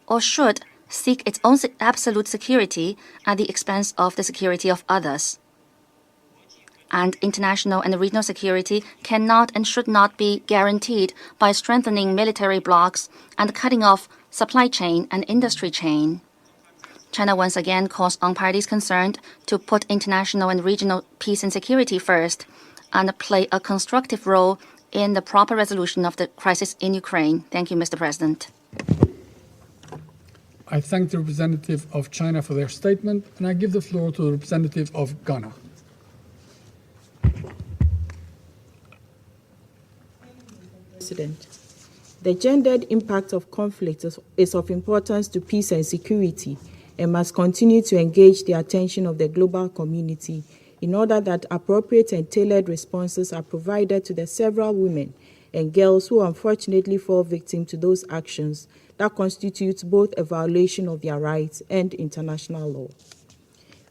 or should seek its own absolute security at the expense of the security of others. And international and regional security cannot and should not be guaranteed by strengthening military blocs and cutting off supply chain and industry chain. China once again calls on parties concerned to put international and regional peace and security first and play a constructive role in the proper resolution of the crisis in Ukraine. Thank you, Mr. President. I thank the representative of China for their statement, and I give the floor to the representative of Ghana. President, the gendered impact of conflict is of importance to peace and security and must continue to engage the attention of the global community in order that appropriate and tailored responses are provided to the several women and girls who unfortunately fall victim to those actions that constitute both a violation of their rights and international law.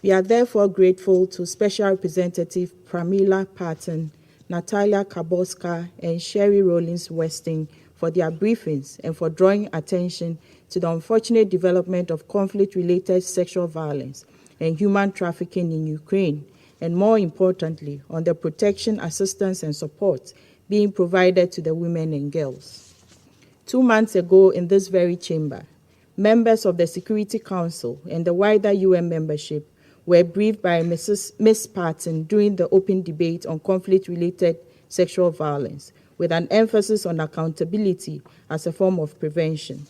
We are therefore grateful to Special Representative Pramila Patten, Natalia Kaborska, and Sherry Rollins-Westing for their briefings and for drawing attention to the unfortunate development of conflict-related sexual violence and human trafficking in Ukraine, and more importantly, on the protection, assistance, and support being provided to the women and girls. 2 months ago in this very chamber, members of the Security Council and the wider UN membership were briefed by Ms. Patten during the open debate on conflict-related sexual violence, with an emphasis on accountability as a form of prevention.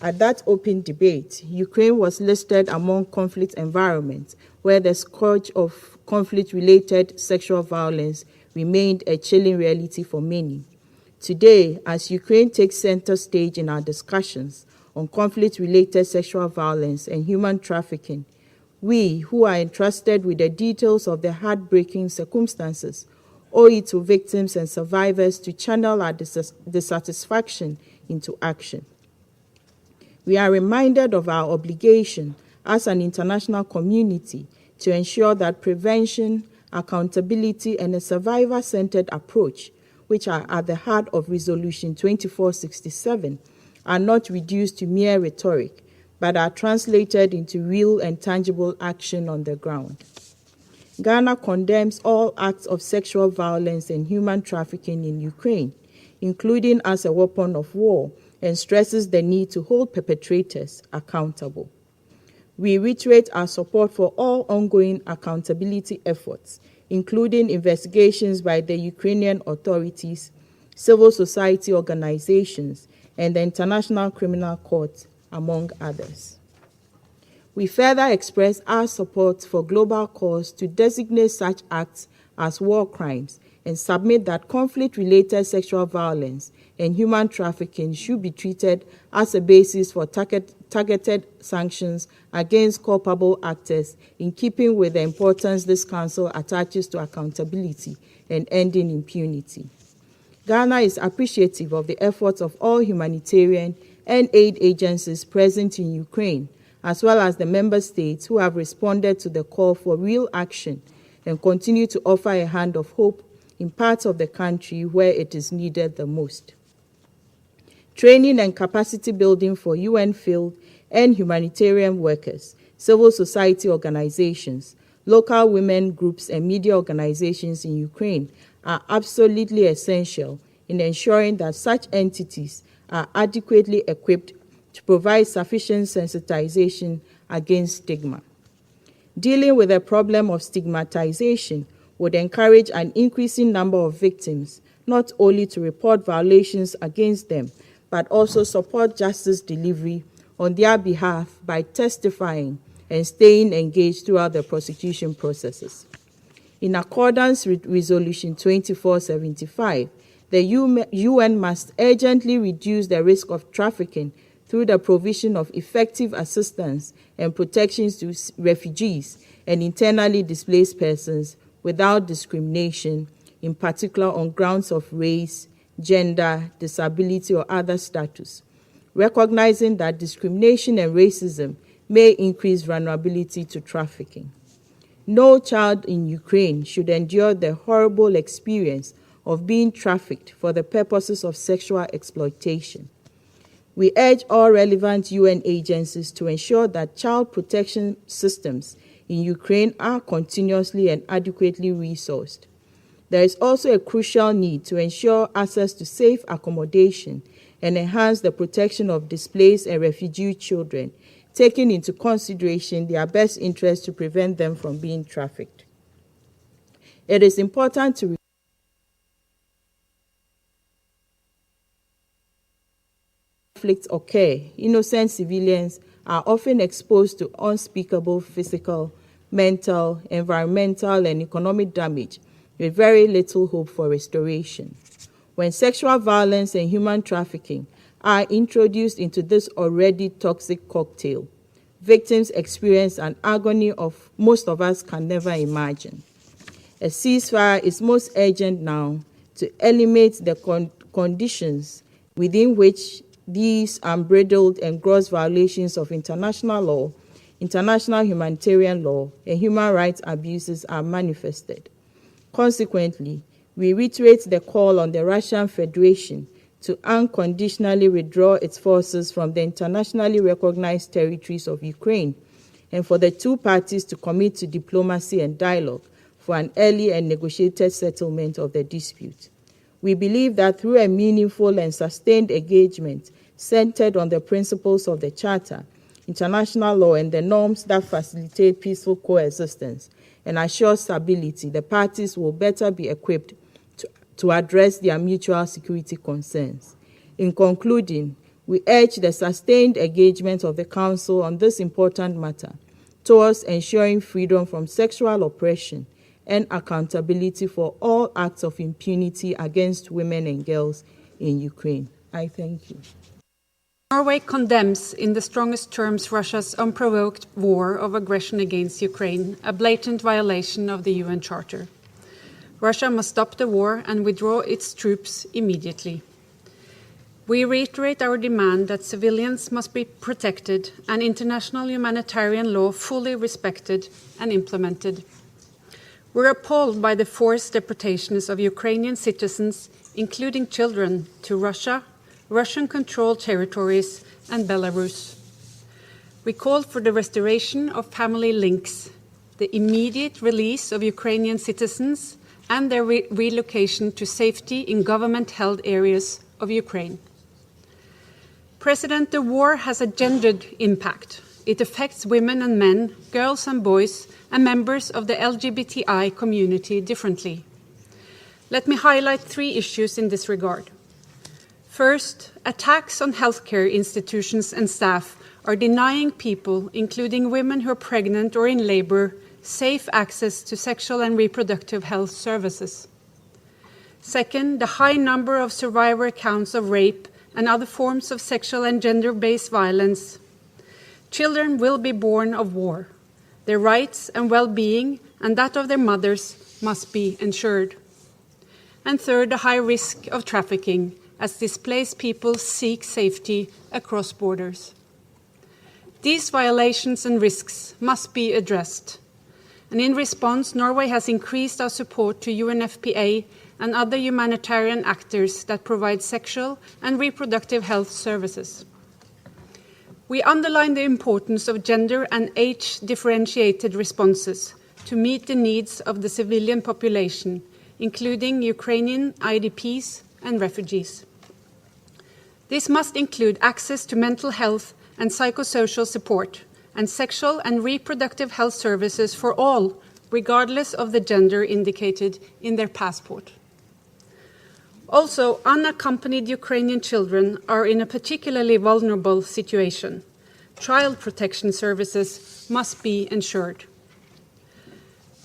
At that open debate, Ukraine was listed among conflict environments where the scourge of conflict-related sexual violence remained a chilling reality for many. Today, as Ukraine takes center stage in our discussions on conflict-related sexual violence and human trafficking, we, who are entrusted with the details of the heartbreaking circumstances, owe it to victims and survivors to channel our dissatisfaction into action. We are reminded of our obligation as an international community to ensure that prevention, accountability, and a survivor-centered approach, which are at the heart of Resolution 2467, are not reduced to mere rhetoric, but are translated into real and tangible action on the ground. Ghana condemns all acts of sexual violence and human trafficking in Ukraine, including as a weapon of war, and stresses the need to hold perpetrators accountable. We reiterate our support for all ongoing accountability efforts, including investigations by the Ukrainian authorities, civil society organizations, and the International Criminal Court, among others. We further express our support for global calls to designate such acts as war crimes and submit that conflict-related sexual violence and human trafficking should be treated as a basis for targeted sanctions against culpable actors, in keeping with the importance this Council attaches to accountability and ending impunity. Ghana is appreciative of the efforts of all humanitarian and aid agencies present in Ukraine, as well as the member states who have responded to the call for real action and continue to offer a hand of hope in parts of the country where it is needed the most. Training and capacity building for UN field and humanitarian workers, civil society organizations, local women groups, and media organizations in Ukraine are absolutely essential in ensuring that such entities are adequately equipped to provide sufficient sensitization against stigma. Dealing with the problem of stigmatization would encourage an increasing number of victims not only to report violations against them, but also support justice delivery on their behalf by testifying and staying engaged throughout the prosecution processes. In accordance with Resolution 2475, the UN must urgently reduce the risk of trafficking through the provision of effective assistance and protections to refugees and internally displaced persons without discrimination, in particular on grounds of race, gender, disability, or other status, recognizing that discrimination and racism may increase vulnerability to trafficking. No child in Ukraine should endure the horrible experience of being trafficked for the purposes of sexual exploitation. We urge all relevant UN agencies to ensure that child protection systems in Ukraine are continuously and adequately resourced. There is also a crucial need to ensure access to safe accommodation and enhance the protection of displaced and refugee children, taking into consideration their best interests to prevent them from being trafficked. It is important to conflicts occur, innocent civilians are often exposed to unspeakable physical, mental, environmental, and economic damage with very little hope for restoration. When sexual violence and human trafficking are introduced into this already toxic cocktail, victims experience an agony of most of us can never imagine. A ceasefire is most urgent now to eliminate the conditions within which these unbridled and gross violations of international law, international humanitarian law, and human rights abuses are manifested. Consequently, we reiterate the call on the Russian Federation to unconditionally withdraw its forces from the internationally recognized territories of Ukraine, and for the two parties to commit to diplomacy and dialogue for an early and negotiated settlement of the dispute. We believe that through a meaningful and sustained engagement centered on the principles of the Charter, international law, and the norms that facilitate peaceful coexistence and assure stability, the parties will better be equipped to address their mutual security concerns. In concluding, we urge the sustained engagement of the Council on this important matter towards ensuring freedom from sexual oppression and accountability for all acts of impunity against women and girls in Ukraine. I thank you. Norway condemns in the strongest terms Russia's unprovoked war of aggression against Ukraine, a blatant violation of the UN Charter. Russia must stop the war and withdraw its troops immediately. We reiterate our demand that civilians must be protected and international humanitarian law fully respected and implemented. We're appalled by the forced deportations of Ukrainian citizens, including children, to Russia, Russian-controlled territories, and Belarus. We called for the restoration of family links, the immediate release of Ukrainian citizens, and their relocation to safety in government-held areas of Ukraine. President, the war has a gendered impact. It affects women and men, girls and boys, and members of the LGBTI community differently. Let me highlight 3 issues in this regard. First, attacks on healthcare institutions and staff are denying people, including women who are pregnant or in labor, safe access to sexual and reproductive health services. Second, the high number of survivor accounts of rape and other forms of sexual and gender-based violence. Children will be born of war. Their rights and well-being and that of their mothers must be ensured. And third, the high risk of trafficking as displaced people seek safety across borders. These violations and risks must be addressed. And in response, Norway has increased our support to UNFPA and other humanitarian actors that provide sexual and reproductive health services. We underline the importance of gender and age-differentiated responses to meet the needs of the civilian population, including Ukrainian IDPs and refugees. This must include access to mental health and psychosocial support, and sexual and reproductive health services for all, regardless of the gender indicated in their passport. Also, unaccompanied Ukrainian children are in a particularly vulnerable situation. Child protection services must be ensured.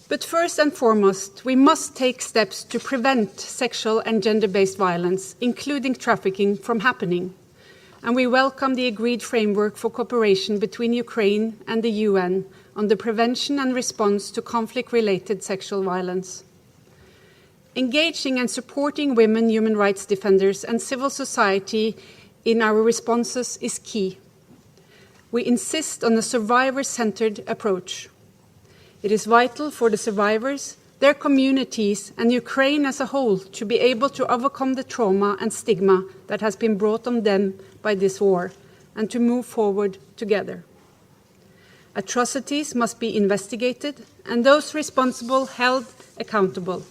But first and foremost, we must take steps to prevent sexual and gender-based violence, including trafficking, from happening. And we welcome the agreed framework for cooperation between Ukraine and the UN on the prevention and response to conflict-related sexual violence. Engaging and supporting women, human rights defenders, and civil society in our responses is key. We insist on a survivor-centered approach. It is vital for the survivors, their communities, and Ukraine as a whole to be able to overcome the trauma and stigma that has been brought on them by this war, and to move forward together. Atrocities must be investigated, and those responsible held accountable.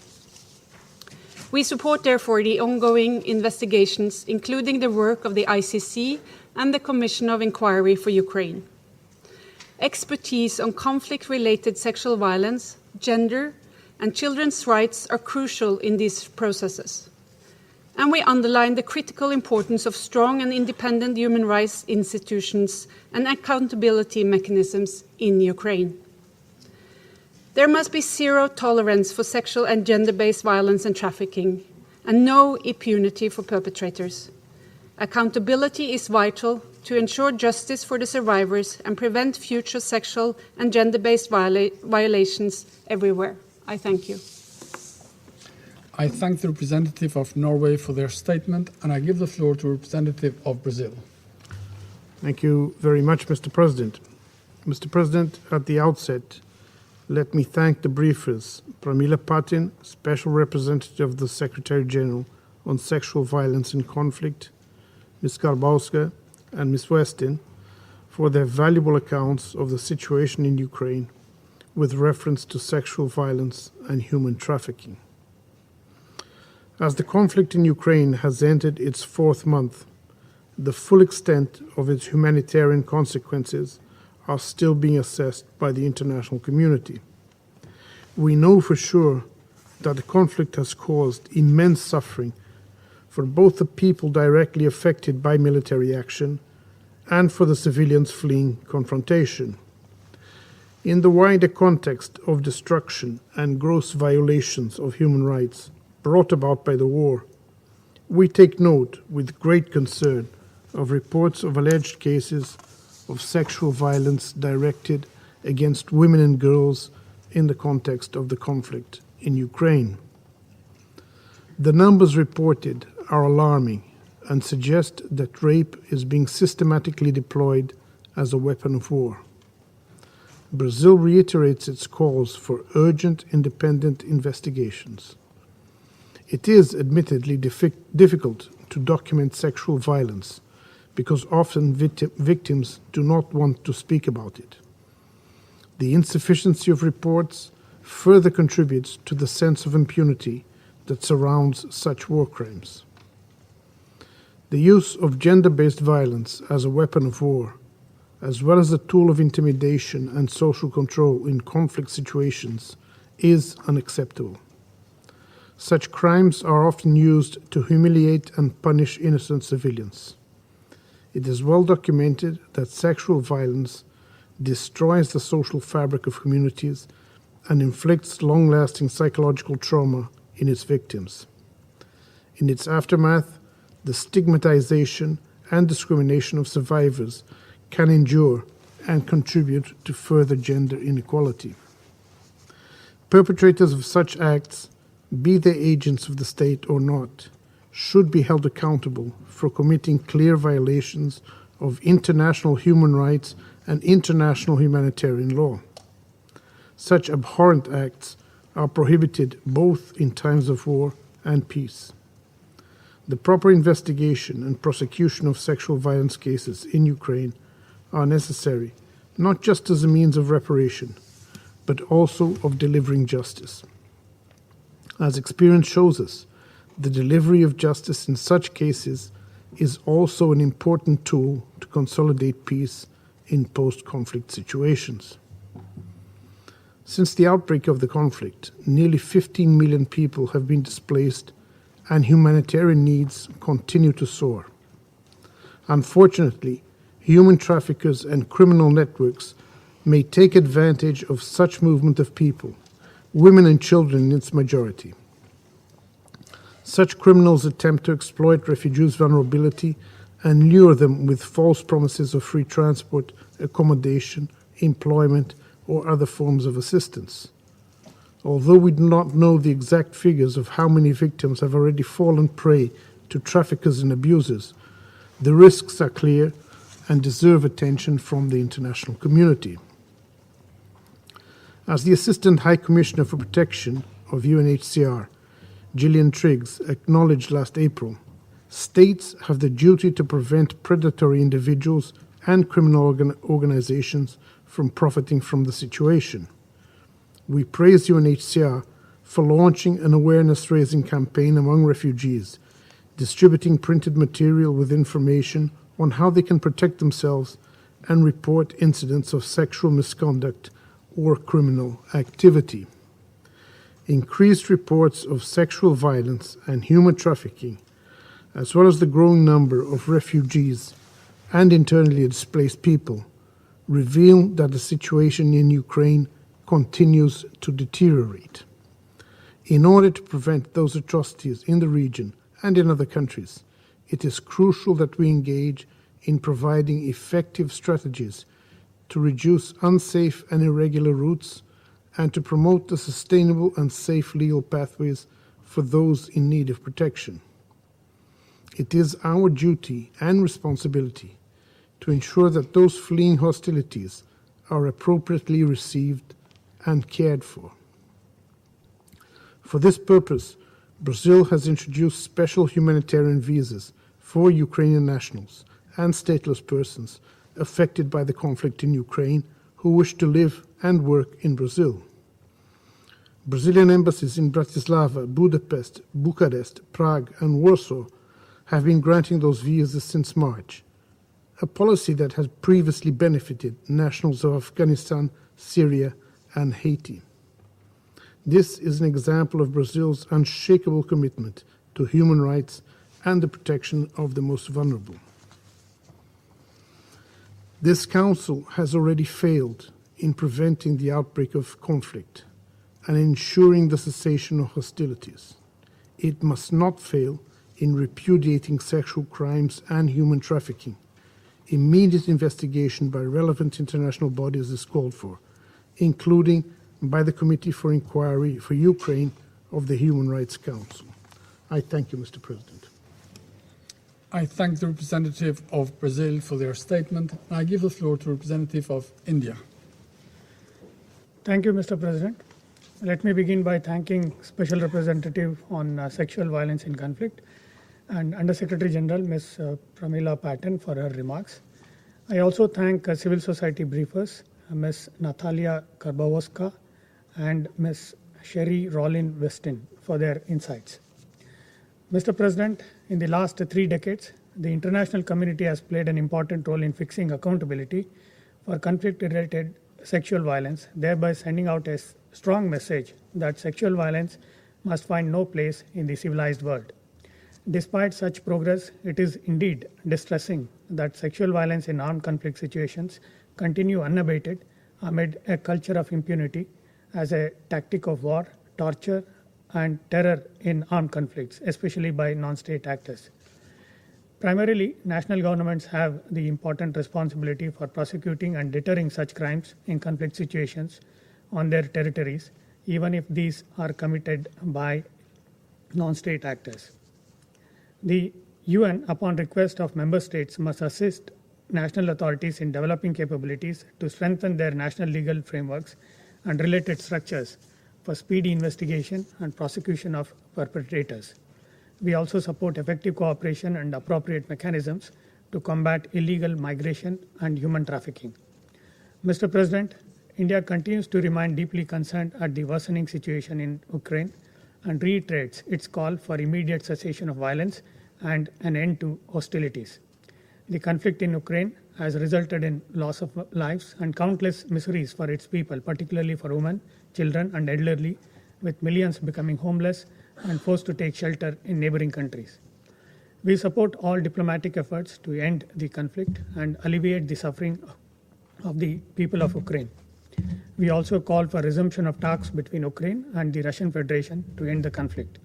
We support, therefore, the ongoing investigations, including the work of the ICC and the Commission of Inquiry for Ukraine. Expertise on conflict-related sexual violence, gender, and children's rights are crucial in these processes. And we underline the critical importance of strong and independent human rights institutions and accountability mechanisms in Ukraine. There must be zero tolerance for sexual and gender-based violence and trafficking, and no impunity for perpetrators. Accountability is vital to ensure justice for the survivors and prevent future sexual and gender-based violations everywhere. I thank you. I thank the representative of Norway for their statement, and I give the floor to the representative of Brazil. Thank you very much, Mr. President. Mr. President, at the outset, let me thank the briefers, Pramila Patten, Special Representative of the Secretary General on Sexual Violence and Conflict, Ms. Skarbowska, and Ms. Westin, for their valuable accounts of the situation in Ukraine with reference to sexual violence and human trafficking. As the conflict in Ukraine has entered its 4th month, the full extent of its humanitarian consequences are still being assessed by the international community. We know for sure that the conflict has caused immense suffering for both the people directly affected by military action and for the civilians fleeing confrontation. In the wider context of destruction and gross violations of human rights brought about by the war, we take note with great concern of reports of alleged cases of sexual violence directed against women and girls in the context of the conflict in Ukraine. The numbers reported are alarming and suggest that rape is being systematically deployed as a weapon of war. Brazil reiterates its calls for urgent, independent investigations. It is admittedly difficult to document sexual violence because often victims do not want to speak about it. The insufficiency of reports further contributes to the sense of impunity that surrounds such war crimes. The use of gender-based violence as a weapon of war, as well as a tool of intimidation and social control in conflict situations, is unacceptable. Such crimes are often used to humiliate and punish innocent civilians. It is well documented that sexual violence destroys the social fabric of communities and inflicts long-lasting psychological trauma in its victims. In its aftermath, the stigmatization and discrimination of survivors can endure and contribute to further gender inequality. Perpetrators of such acts, be they agents of the state or not, should be held accountable for committing clear violations of international human rights and international humanitarian law. Such abhorrent acts are prohibited both in times of war and peace. The proper investigation and prosecution of sexual violence cases in Ukraine are necessary, not just as a means of reparation, but also of delivering justice. As experience shows us, the delivery of justice in such cases is also an important tool to consolidate peace in post-conflict situations. Since the outbreak of the conflict, nearly 15 million people have been displaced and humanitarian needs continue to soar. Unfortunately, human traffickers and criminal networks may take advantage of such movement of people, women and children in its majority. Such criminals attempt to exploit refugees' vulnerability and lure them with false promises of free transport, accommodation, employment, or other forms of assistance. Although we do not know the exact figures of how many victims have already fallen prey to traffickers and abusers, the risks are clear and deserve attention from the international community. As the Assistant High Commissioner for Protection of UNHCR, Gillian Triggs, acknowledged last April, states have the duty to prevent predatory individuals and criminal organizations from profiting from the situation. We praise UNHCR for launching an awareness-raising campaign among refugees, distributing printed material with information on how they can protect themselves and report incidents of sexual misconduct or criminal activity. Increased reports of sexual violence and human trafficking, as well as the growing number of refugees and internally displaced people, reveal that the situation in Ukraine continues to deteriorate. In order to prevent those atrocities in the region and in other countries, it is crucial that we engage in providing effective strategies to reduce unsafe and irregular routes and to promote the sustainable and safe legal pathways for those in need of protection. It is our duty and responsibility to ensure that those fleeing hostilities are appropriately received and cared for. For this purpose, Brazil has introduced special humanitarian visas for Ukrainian nationals and stateless persons affected by the conflict in Ukraine who wish to live and work in Brazil. Brazilian embassies in Bratislava, Budapest, Bucharest, Prague, and Warsaw have been granting those visas since March, a policy that has previously benefited nationals of Afghanistan, Syria, and Haiti. This is an example of Brazil's unshakable commitment to human rights and the protection of the most vulnerable. This Council has already failed in preventing the outbreak of conflict and ensuring the cessation of hostilities. It must not fail in repudiating sexual crimes and human trafficking. Immediate investigation by relevant international bodies is called for, including by the Committee for Inquiry for Ukraine of the Human Rights Council. I thank you, Mr. President. I thank the representative of Brazil for their statement, and I give the floor to the representative of India. Thank you, Mr. President. Let me begin by thanking Special Representative on Sexual Violence in Conflict and Undersecretary General Ms. Pramila Patten for her remarks. I also thank civil society briefers, Ms. Natalia Karbowska and Ms. Sherry Rollin Weston for their insights. Mr. President, in the last 3 decades, the international community has played an important role in fixing accountability for conflict-related sexual violence, thereby sending out a strong message that sexual violence must find no place in the civilized world. Despite such progress, it is indeed distressing that sexual violence in armed conflict situations continue unabated amid a culture of impunity as a tactic of war, torture, and terror in armed conflicts, especially by non-state actors. Primarily, national governments have the important responsibility for prosecuting and deterring such crimes in conflict situations on their territories, even if these are committed by non-state actors. The UN, upon request of member states, must assist national authorities in developing capabilities to strengthen their national legal frameworks and related structures for speedy investigation and prosecution of perpetrators. We also support effective cooperation and appropriate mechanisms to combat illegal migration and human trafficking. Mr. President, India continues to remain deeply concerned at the worsening situation in Ukraine and reiterates its call for immediate cessation of violence and an end to hostilities. The conflict in Ukraine has resulted in loss of lives and countless miseries for its people, particularly for women, children, and elderly, with millions becoming homeless and forced to take shelter in neighboring countries. We support all diplomatic efforts to end the conflict and alleviate the suffering of the people of Ukraine. We also call for resumption of talks between Ukraine and the Russian Federation to end the conflict.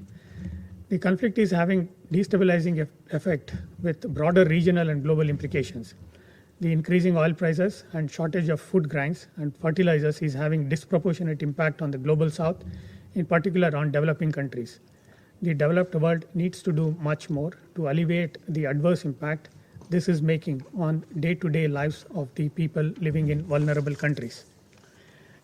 The conflict is having destabilizing effect with broader regional and global implications. The increasing oil prices and shortage of food grains and fertilizers is having disproportionate impact on the global south, in particular on developing countries. The developed world needs to do much more to alleviate the adverse impact this is making on day-to-day lives of the people living in vulnerable countries.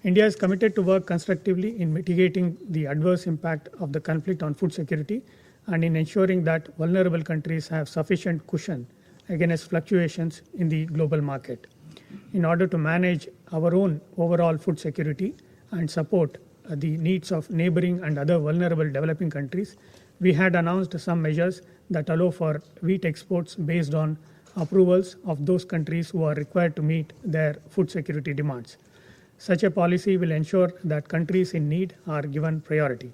India is committed to work constructively in mitigating the adverse impact of the conflict on food security and in ensuring that vulnerable countries have sufficient cushion against fluctuations in the global market. In order to manage our own overall food security and support the needs of neighboring and other vulnerable developing countries, we had announced some measures that allow for wheat exports based on approvals of those countries who are required to meet their food security demands. Such a policy will ensure that countries in need are given priority.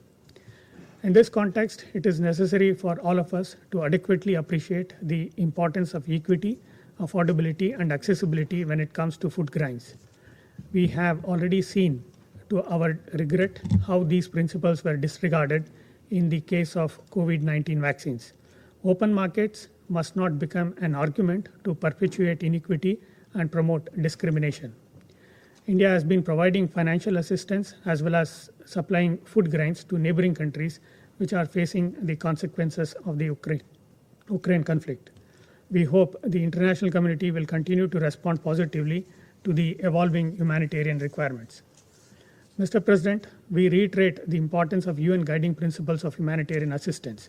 In this context, it is necessary for all of us to adequately appreciate the importance of equity, affordability, and accessibility when it comes to food grains. We have already seen, to our regret, how these principles were disregarded in the case of COVID-19 vaccines. Open markets must not become an argument to perpetuate inequity and promote discrimination. India has been providing financial assistance as well as supplying food grains to neighboring countries which are facing the consequences of the Ukraine conflict. We hope the international community will continue to respond positively to the evolving humanitarian requirements. Mr. President, we reiterate the importance of UN guiding principles of humanitarian assistance.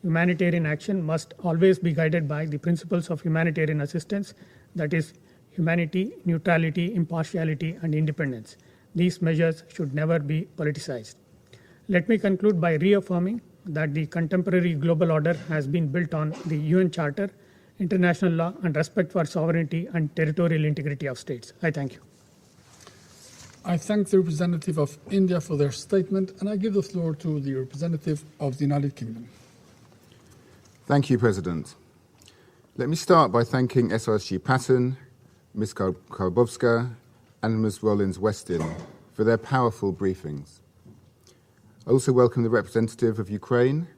Humanitarian action must always be guided by the principles of humanitarian assistance, that is, humanity, neutrality, impartiality, and independence. These measures should never be politicized. Let me conclude by reaffirming that the contemporary global order has been built on the UN Charter, international law, and respect for sovereignty and territorial integrity of states. I thank you. I thank the representative of India for their statement, and I give the floor to the representative of the United Kingdom. Thank you, President. Let me start by thanking SRSG Patten, Ms. Karbowska, and Ms. Rollins-Weston for their powerful briefings. I also welcome the representative of Ukraine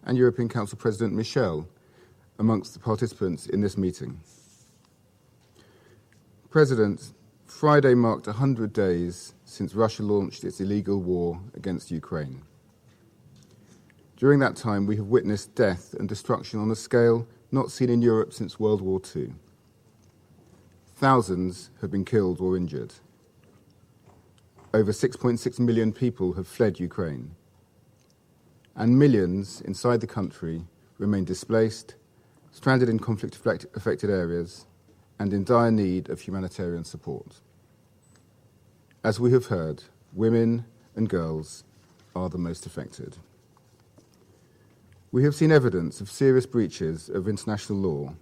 and European Council President Michel amongst the participants in this meeting. President, Friday marked 100 days since Russia launched its illegal war against Ukraine. During that time, we have witnessed death and destruction on a scale not seen in Europe since World War II. Thousands have been killed or injured. Over 6.6 million people have fled Ukraine. And millions inside the country remain displaced, stranded in conflict-affected areas, and in dire need of humanitarian support. As we have heard, women and girls are the most affected. We have seen evidence of serious breaches of international law,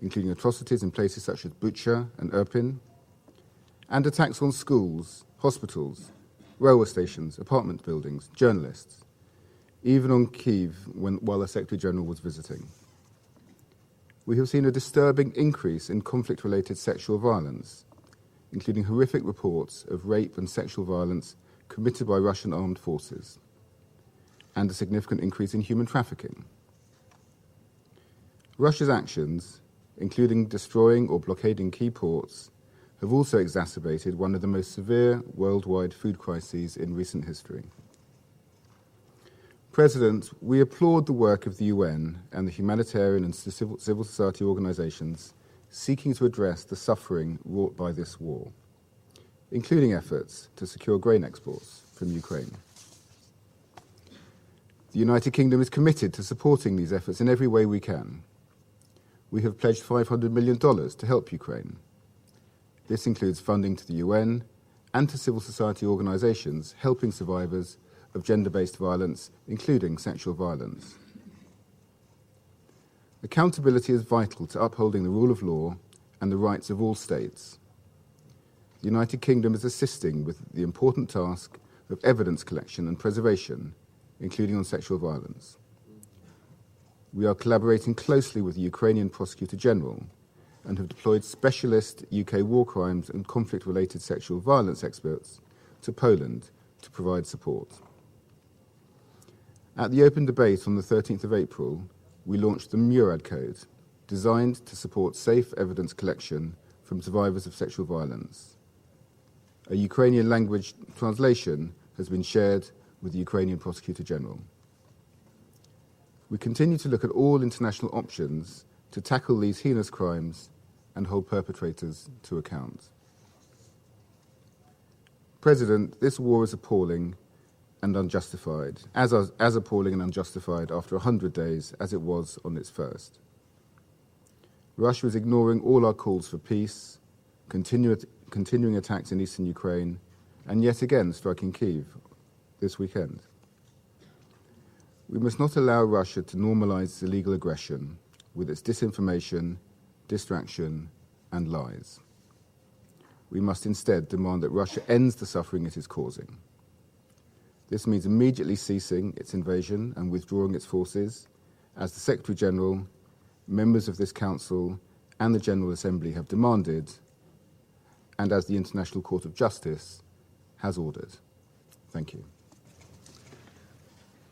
including atrocities in places such as Bucha and Irpin, and attacks on schools, hospitals, railway stations, apartment buildings, journalists, even on Kyiv while the Secretary General was visiting. We have seen a disturbing increase in conflict-related sexual violence, including horrific reports of rape and sexual violence committed by Russian armed forces, and a significant increase in human trafficking. Russia's actions, including destroying or blockading key ports, have also exacerbated one of the most severe worldwide food crises in recent history. President, we applaud the work of the UN and the humanitarian and civil society organisations seeking to address the suffering wrought by this war, including efforts to secure grain exports from Ukraine. The United Kingdom is committed to supporting these efforts in every way we can. We have pledged $500 million to help Ukraine. This includes funding to the UN and to civil society organisations helping survivors of gender-based violence, including sexual violence. Accountability is vital to upholding the rule of law and the rights of all states. The United Kingdom is assisting with the important task of evidence collection and preservation, including on sexual violence. We are collaborating closely with the Ukrainian Prosecutor General and have deployed specialist UK war crimes and conflict-related sexual violence experts to Poland to provide support. At the open debate on the 13th of April, we launched the Murad Code, designed to support safe evidence collection from survivors of sexual violence. A Ukrainian language translation has been shared with the Ukrainian Prosecutor General. We continue to look at all international options to tackle these heinous crimes and hold perpetrators to account. President, this war is appalling and unjustified, as appalling and unjustified after 100 days as it was on its first. Russia is ignoring all our calls for peace, continuing attacks in eastern Ukraine, and yet again striking Kyiv this weekend. We must not allow Russia to normalize illegal aggression with its disinformation, distraction, and lies. We must instead demand that Russia ends the suffering it is causing. This means immediately ceasing its invasion and withdrawing its forces, as the Secretary General, members of this Council, and the General Assembly have demanded, and as the International Court of Justice has ordered. Thank you.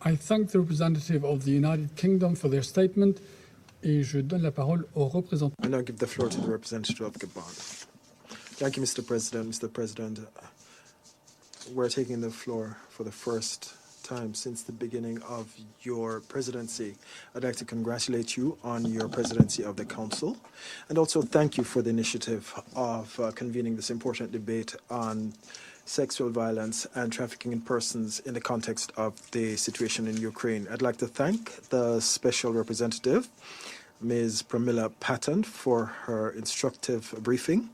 I thank the representative of the United Kingdom for their statement, et je donne la parole au représentant. I now give the floor to the representative of Gabon. Thank you, Mr. President. Mr. President, we're taking the floor for the first time since the beginning of your presidency. I'd like to congratulate you on your presidency of the Council, and also thank you for the initiative of convening this important debate on sexual violence and trafficking in persons in the context of the situation in Ukraine. I'd like to thank the Special Representative, Ms. Pramila Patten, for her instructive briefing.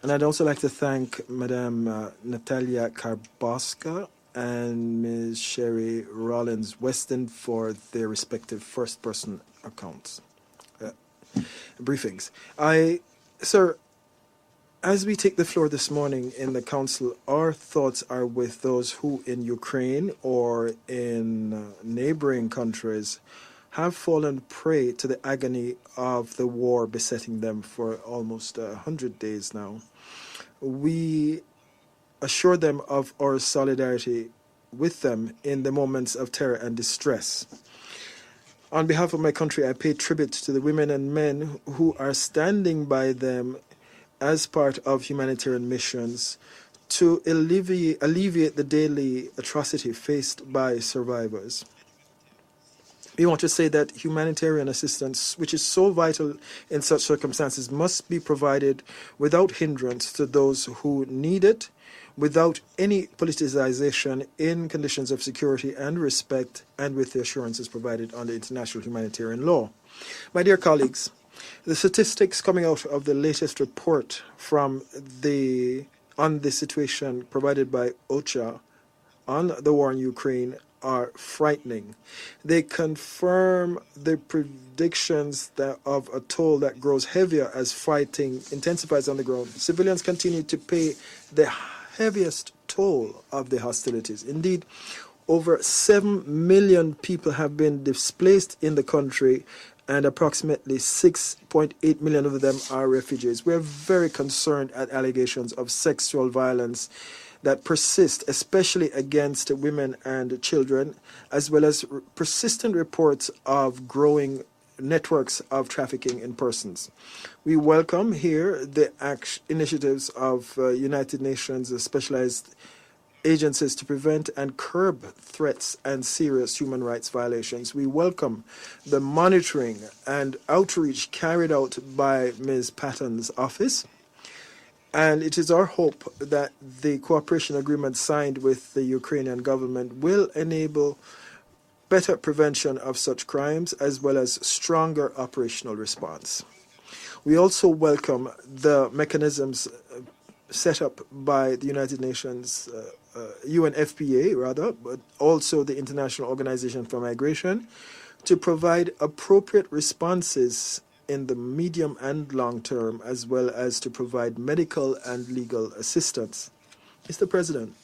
And I'd also like to thank Madame Natalia Karboska and Ms. Sherry Rollins-Weston for their respective first-person accounts, briefings. Sir, as we take the floor this morning in the Council, our thoughts are with those who in Ukraine or in neighboring countries have fallen prey to the agony of the war besetting them for almost 100 days now. We assure them of our solidarity with them in the moments of terror and distress. On behalf of my country, I pay tribute to the women and men who are standing by them as part of humanitarian missions to alleviate the daily atrocity faced by survivors. We want to say that humanitarian assistance, which is so vital in such circumstances, must be provided without hindrance to those who need it, without any politicization, in conditions of security and respect, and with the assurances provided under international humanitarian law. My dear colleagues, the statistics coming out of the latest report on the situation provided by OCHA on the war in Ukraine are frightening. They confirm the predictions of a toll that grows heavier as fighting intensifies on the ground. Civilians continue to pay the heaviest toll of the hostilities. Indeed, over 7 million people have been displaced in the country, and approximately 6.8 million of them are refugees. We're very concerned at allegations of sexual violence that persist, especially against women and children, as well as persistent reports of growing networks of trafficking in persons. We welcome here the initiatives of United Nations specialized agencies to prevent and curb threats and serious human rights violations. We welcome the monitoring and outreach carried out by Ms. Patten's office. And it is our hope that the cooperation agreement signed with the Ukrainian government will enable better prevention of such crimes as well as stronger operational response. We also welcome the mechanisms set up by the United Nations, UNFPA, but also the International Organization for Migration, to provide appropriate responses in the medium and long term, as well as to provide medical and legal assistance. Mr. President,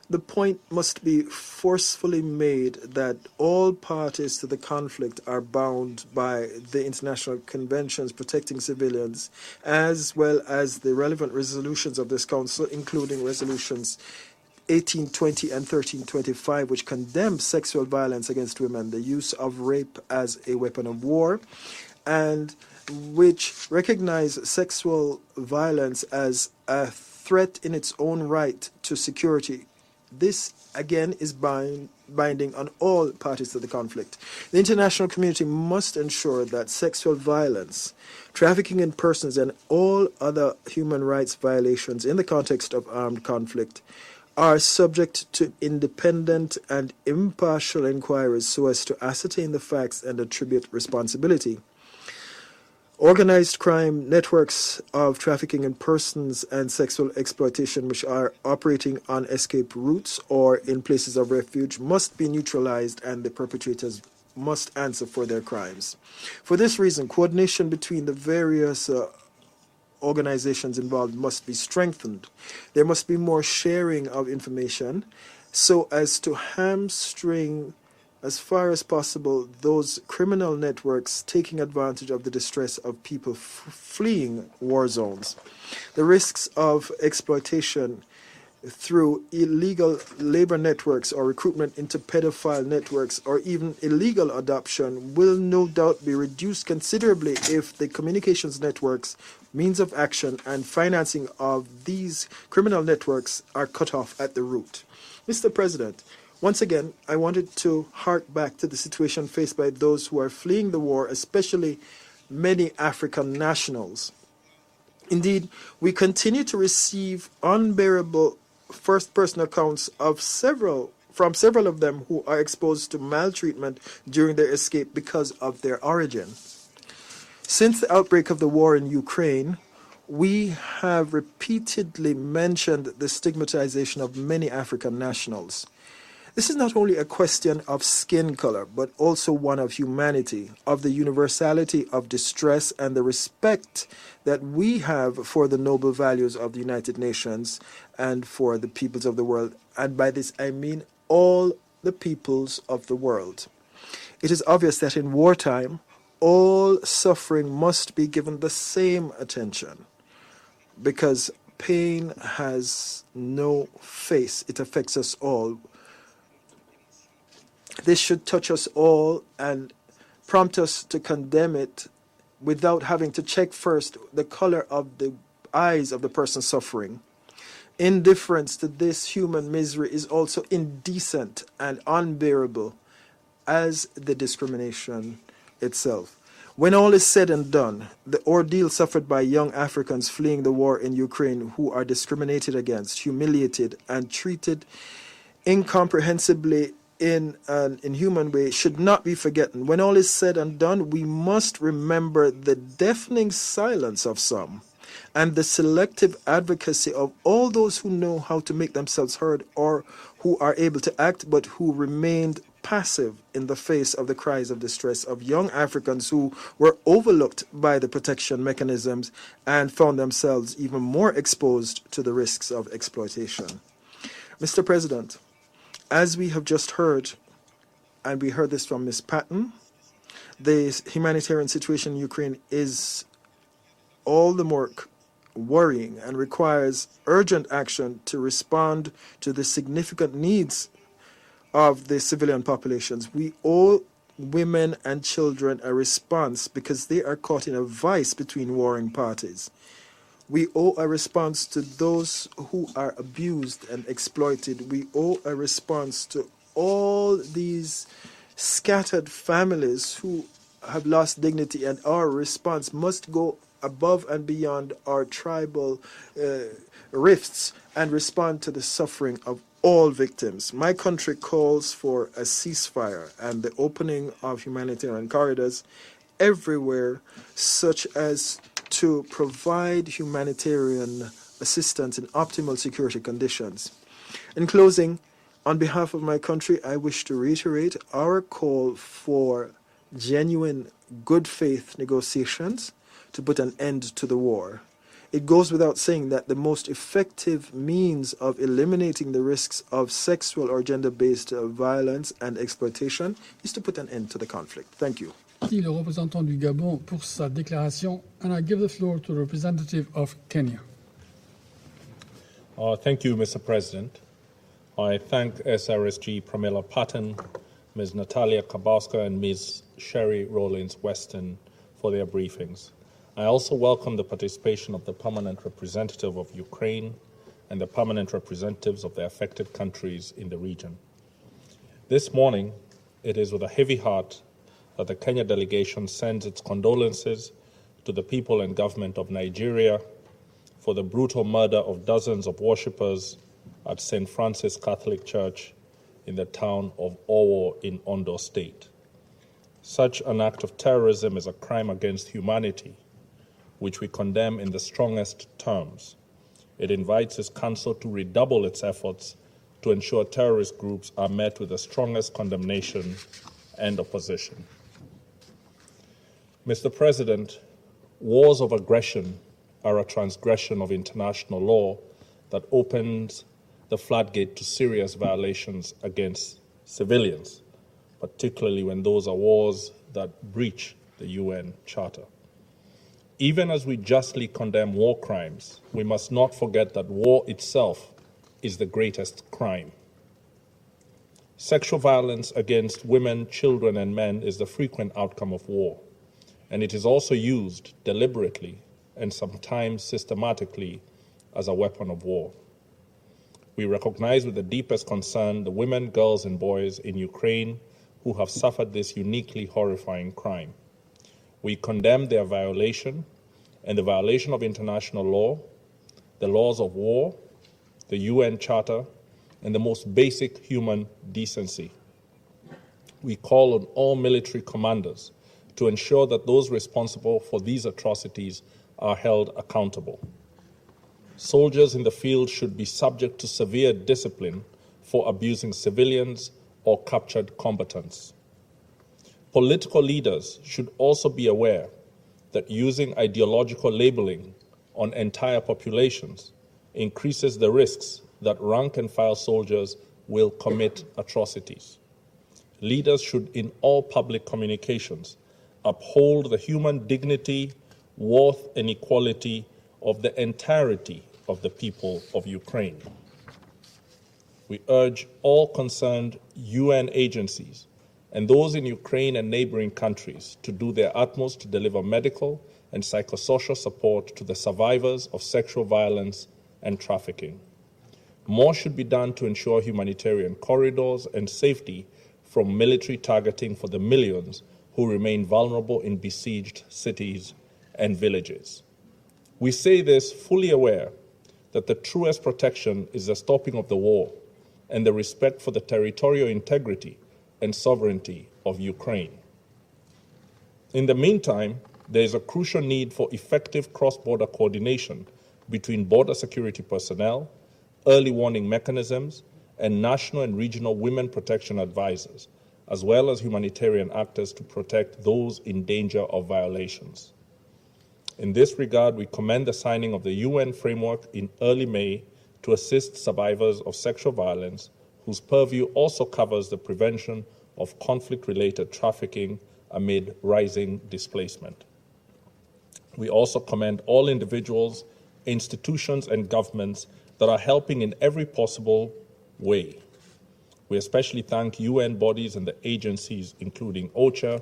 the point must be forcefully made that all parties to the conflict are bound by the international conventions protecting civilians, as well as the relevant resolutions of this Council, including resolutions 1820 and 1325, which condemn sexual violence against women, the use of rape as a weapon of war, and which recognize sexual violence as a threat in its own right to security. This, again, is binding on all parties to the conflict. The international community must ensure that sexual violence, trafficking in persons, and all other human rights violations in the context of armed conflict are subject to independent and impartial inquiries so as to ascertain the facts and attribute responsibility. Organized crime networks of trafficking in persons and sexual exploitation which are operating on escape routes or in places of refuge must be neutralized, and the perpetrators must answer for their crimes. For this reason, coordination between the various organizations involved must be strengthened. There must be more sharing of information so as to hamstring as far as possible those criminal networks taking advantage of the distress of people fleeing war zones. The risks of exploitation through illegal labor networks or recruitment into pedophile networks or even illegal adoption will no doubt be reduced considerably if the communications networks, means of action, and financing of these criminal networks are cut off at the root. Mr. President, once again, I wanted to hark back to the situation faced by those who are fleeing the war, especially many African nationals. Indeed, we continue to receive unbearable first-person accounts of several of them who are exposed to maltreatment during their escape because of their origin. Since the outbreak of the war in Ukraine, we have repeatedly mentioned the stigmatization of many African nationals. This is not only a question of skin color, but also one of humanity, of the universality of distress and the respect that we have for the noble values of the United Nations and for the peoples of the world. And by this I mean all the peoples of the world. It is obvious that in wartime, all suffering must be given the same attention because pain has no face. It affects us all. This should touch us all and prompt us to condemn it without having to check first the color of the eyes of the person suffering. Indifference to this human misery is also indecent and unbearable, as the discrimination itself. When all is said and done, the ordeal suffered by young Africans fleeing the war in Ukraine who are discriminated against, humiliated, and treated incomprehensibly in an inhuman way should not be forgotten. When all is said and done, we must remember the deafening silence of some and the selective advocacy of all those who know how to make themselves heard or who are able to act but who remained passive in the face of the cries of distress of young Africans who were overlooked by the protection mechanisms and found themselves even more exposed to the risks of exploitation. Mr. President, as we have just heard, and we heard this from Ms. Patten, the humanitarian situation in Ukraine is all the more worrying and requires urgent action to respond to the significant needs of the civilian populations. We owe women and children a response because they are caught in a vice between warring parties. We owe a response to those who are abused and exploited. We owe a response to all these scattered families who have lost dignity, and our response must go above and beyond our tribal rifts and respond to the suffering of all victims. My country calls for a ceasefire and the opening of humanitarian corridors everywhere, such as to provide humanitarian assistance in optimal security conditions. In closing, on behalf of my country, I wish to reiterate our call for genuine good faith negotiations to put an end to the war. It goes without saying that the most effective means of eliminating the risks of sexual or gender-based violence and exploitation is to put an end to the conflict. Thank you. Merci le représentant du Gabon pour sa déclaration, and I give the floor to the representative of Kenya. Thank you, Mr. President. I thank SRSG Pramila Patten, Ms. Natalia Kabowska, and Ms. Sherry Rollins-Weston for their briefings. I also welcome the participation of the permanent representative of Ukraine and the permanent representatives of the affected countries in the region. This morning, it is with a heavy heart that the Kenya delegation sends its condolences to the people and government of Nigeria for the brutal murder of dozens of worshippers at St. Francis Catholic Church in the town of Owo in Ondo State. Such an act of terrorism is a crime against humanity, which we condemn in the strongest terms. It invites its council to redouble its efforts to ensure terrorist groups are met with the strongest condemnation and opposition. Mr. President, wars of aggression are a transgression of international law that opens the floodgate to serious violations against civilians, particularly when those are wars that breach the UN Charter. Even as we justly condemn war crimes, we must not forget that war itself is the greatest crime. Sexual violence against women, children, and men is the frequent outcome of war, and it is also used deliberately and sometimes systematically as a weapon of war. We recognize with the deepest concern the women, girls, and boys in Ukraine who have suffered this uniquely horrifying crime. We condemn their violation and the violation of international law, the laws of war, the UN Charter, and the most basic human decency. We call on all military commanders to ensure that those responsible for these atrocities are held accountable. Soldiers in the field should be subject to severe discipline for abusing civilians or captured combatants. Political leaders should also be aware that using ideological labeling on entire populations increases the risks that rank-and-file soldiers will commit atrocities. Leaders should, in all public communications, uphold the human dignity, worth, and equality of the entirety of the people of Ukraine. We urge all concerned UN agencies and those in Ukraine and neighboring countries to do their utmost to deliver medical and psychosocial support to the survivors of sexual violence and trafficking. More should be done to ensure humanitarian corridors and safety from military targeting for the millions who remain vulnerable in besieged cities and villages. We say this fully aware that the truest protection is the stopping of the war and the respect for the territorial integrity and sovereignty of Ukraine. In the meantime, there is a crucial need for effective cross-border coordination between border security personnel, early warning mechanisms, and national and regional women protection advisors, as well as humanitarian actors to protect those in danger of violations. In this regard, we commend the signing of the UN framework in early May to assist survivors of sexual violence, whose purview also covers the prevention of conflict-related trafficking amid rising displacement. We also commend all individuals, institutions, and governments that are helping in every possible way. We especially thank UN bodies and the agencies including OCHA,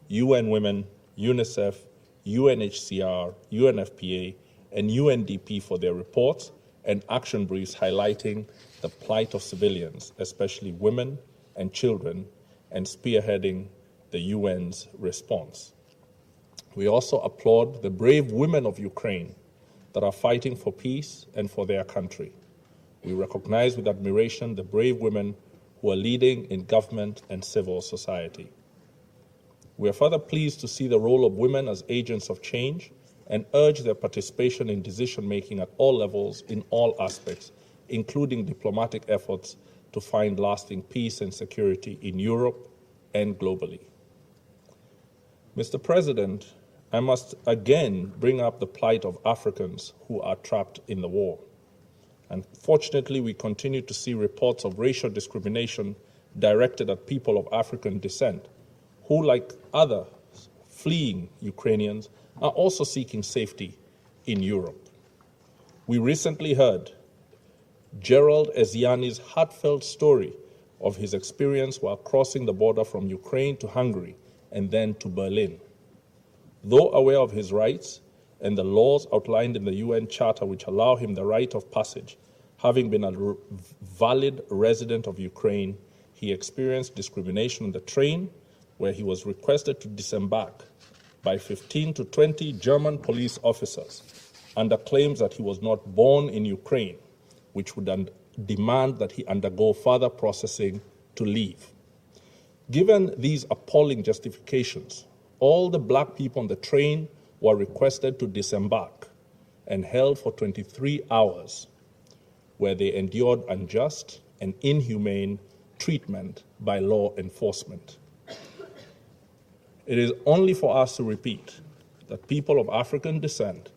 UN Women, UNICEF, UNHCR, UNFPA, and UNDP for their reports and action briefs highlighting the plight of civilians, especially women and children, and spearheading the UN's response. We also applaud the brave women of Ukraine that are fighting for peace and for their country. We recognize with admiration the brave women who are leading in government and civil society. We are further pleased to see the role of women as agents of change and urge their participation in decision-making at all levels in all aspects, including diplomatic efforts to find lasting peace and security in Europe and globally. Mr. President, I must again bring up the plight of Africans who are trapped in the war. Unfortunately, we continue to see reports of racial discrimination directed at people of African descent who, like other fleeing Ukrainians, are also seeking safety in Europe. We recently heard Gerald Eziani's heartfelt story of his experience while crossing the border from Ukraine to Hungary and then to Berlin. Though aware of his rights and the laws outlined in the UN Charter which allow him the right of passage, having been a valid resident of Ukraine, he experienced discrimination on the train where he was requested to disembark by 15 to 20 German police officers under claims that he was not born in Ukraine, which would demand that he undergo further processing to leave. Given these appalling justifications, all the black people on the train were requested to disembark and held for 23 hours, where they endured unjust and inhumane treatment by law enforcement. It is only for us to repeat that people of African descent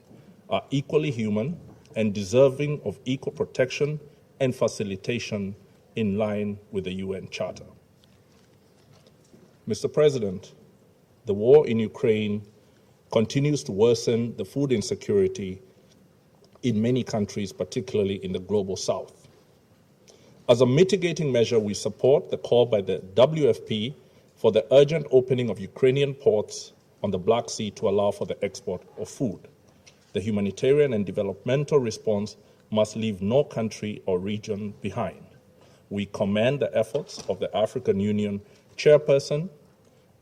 are equally human and deserving of equal protection and facilitation in line with the UN Charter. Mr. President, the war in Ukraine continues to worsen the food insecurity in many countries, particularly in the global south. As a mitigating measure, we support the call by the WFP for the urgent opening of Ukrainian ports on the Black Sea to allow for the export of food. The humanitarian and developmental response must leave no country or region behind. We commend the efforts of the African Union chairperson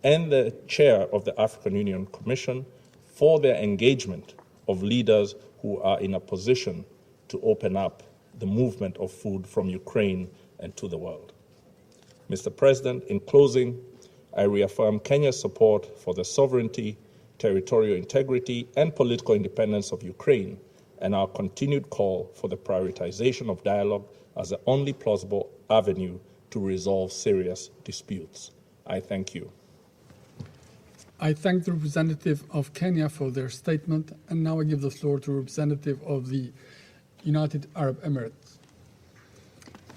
and the chair of the African Union Commission for their engagement of leaders who are in a position to open up the movement of food from Ukraine and to the world. Mr. President, in closing, I reaffirm Kenya's support for the sovereignty, territorial integrity, and political independence of Ukraine, and our continued call for the prioritization of dialogue as the only plausible avenue to resolve serious disputes. I thank you. I thank the representative of Kenya for their statement, and now I give the floor to the representative of the United Arab Emirates.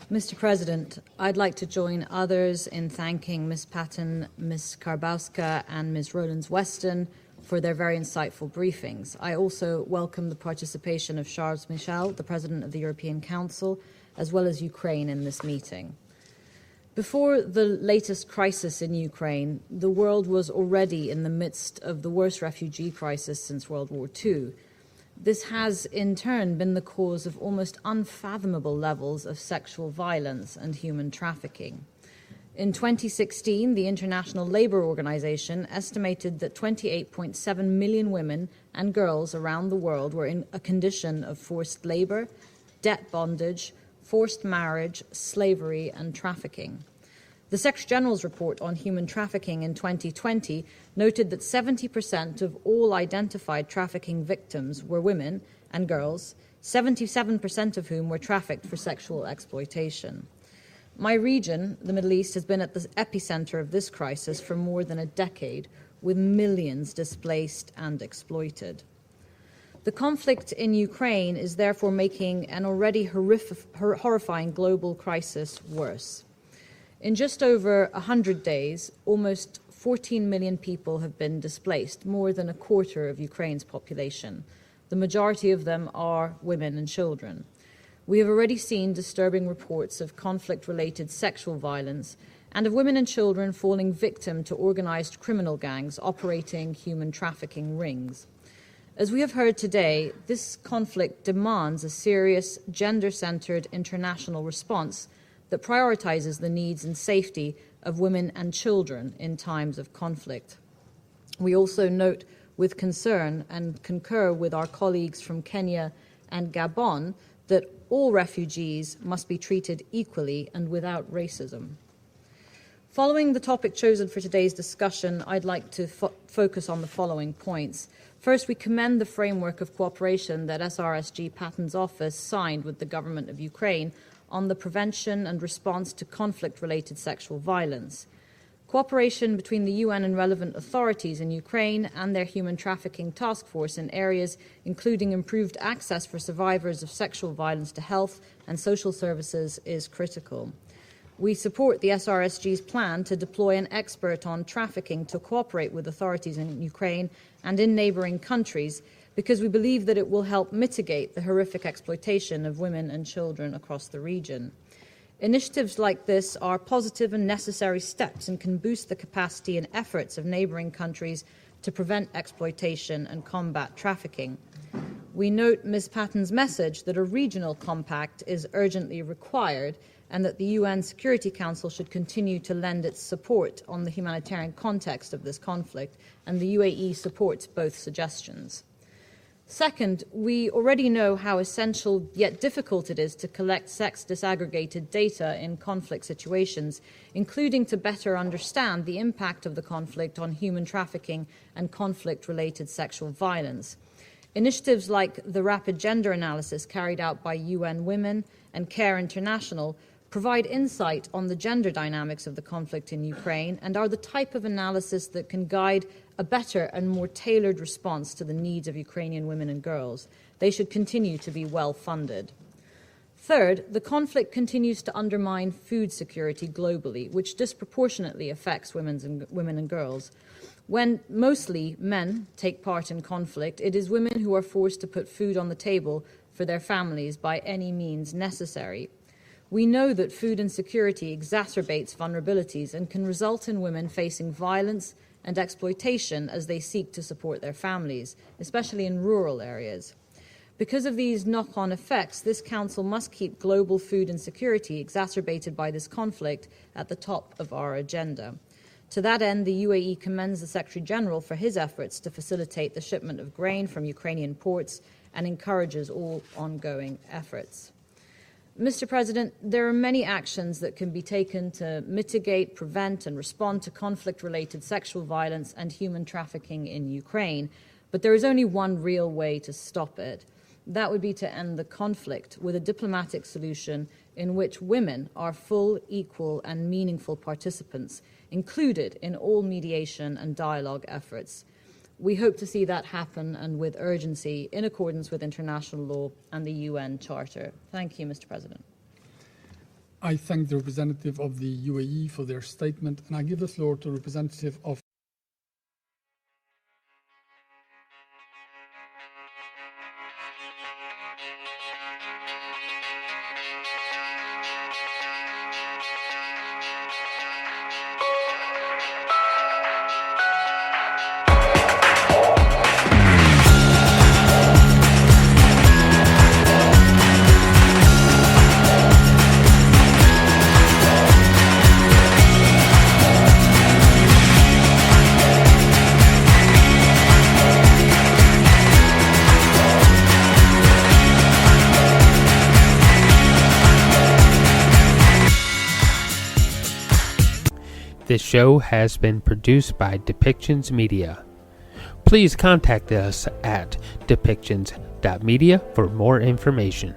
Mr. President, I'd like to join others in thanking Ms. Patten, Ms. Skarbowska, and Ms. Rowlands-Weston for their very insightful briefings. I also welcome the participation of Charles Michel, the President of the European Council, as well as Ukraine in this meeting. Before the latest crisis in Ukraine, the world was already in the midst of the worst refugee crisis since World War II. This has, in turn, been the cause of almost unfathomable levels of sexual violence and human trafficking. In 2016, the International Labour Organization estimated that 28.7 million women and girls around the world were in a condition of forced labor, debt bondage, forced marriage, slavery, and trafficking. The Secretary General's report on human trafficking in 2020 noted that 70% of all identified trafficking victims were women and girls, 77% of whom were trafficked for sexual exploitation. My region, the Middle East, has been at the epicenter of this crisis for more than a decade, with millions displaced and exploited. The conflict in Ukraine is therefore making an already horrifying global crisis worse. In just over 100 days, almost 14 million people have been displaced, more than a quarter of Ukraine's population. The majority of them are women and children. We have already seen disturbing reports of conflict-related sexual violence and of women and children falling victim to organized criminal gangs operating human trafficking rings. As we have heard today, this conflict demands a serious, gender-centered international response that prioritizes the needs and safety of women and children in times of conflict. We also note with concern and concur with our colleagues from Kenya and Gabon that all refugees must be treated equally and without racism. Following the topic chosen for today's discussion, I'd like to focus on the following points. First, we commend the framework of cooperation that SRSG Patten's office signed with the government of Ukraine on the prevention and response to conflict-related sexual violence. Cooperation between the UN and relevant authorities in Ukraine and their human trafficking task force in areas including improved access for survivors of sexual violence to health and social services is critical. We support the SRSG's plan to deploy an expert on trafficking to cooperate with authorities in Ukraine and in neighboring countries because we believe that it will help mitigate the horrific exploitation of women and children across the region. Initiatives like this are positive and necessary steps and can boost the capacity and efforts of neighboring countries to prevent exploitation and combat trafficking. We note Ms. Patten's message that a regional compact is urgently required and that the UN Security Council should continue to lend its support on the humanitarian context of this conflict, and the UAE supports both suggestions. Second, we already know how essential yet difficult it is to collect sex disaggregated data in conflict situations, including to better understand the impact of the conflict on human trafficking and conflict-related sexual violence. Initiatives like the rapid gender analysis carried out by UN Women and CARE International provide insight on the gender dynamics of the conflict in Ukraine and are the type of analysis that can guide a better and more tailored response to the needs of Ukrainian women and girls. They should continue to be well funded. Third, the conflict continues to undermine food security globally, which disproportionately affects women and girls. When mostly men take part in conflict, it is women who are forced to put food on the table for their families by any means necessary. We know that food insecurity exacerbates vulnerabilities and can result in women facing violence and exploitation as they seek to support their families, especially in rural areas. Because of these knock-on effects, this Council must keep global food insecurity exacerbated by this conflict at the top of our agenda. To that end, the UAE commends the Secretary General for his efforts to facilitate the shipment of grain from Ukrainian ports and encourages all ongoing efforts. Mr. President, there are many actions that can be taken to mitigate, prevent, and respond to conflict-related sexual violence and human trafficking in Ukraine, but there is only one real way to stop it. That would be to end the conflict with a diplomatic solution in which women are full, equal, and meaningful participants, included in all mediation and dialogue efforts. We hope to see that happen, and with urgency, in accordance with international law and the UN Charter. Thank you, Mr. President. I thank the representative of the UAE for their statement, and I give the floor to representative of This show has been produced by Depictions Media. Please contact us at depictions.media for more information.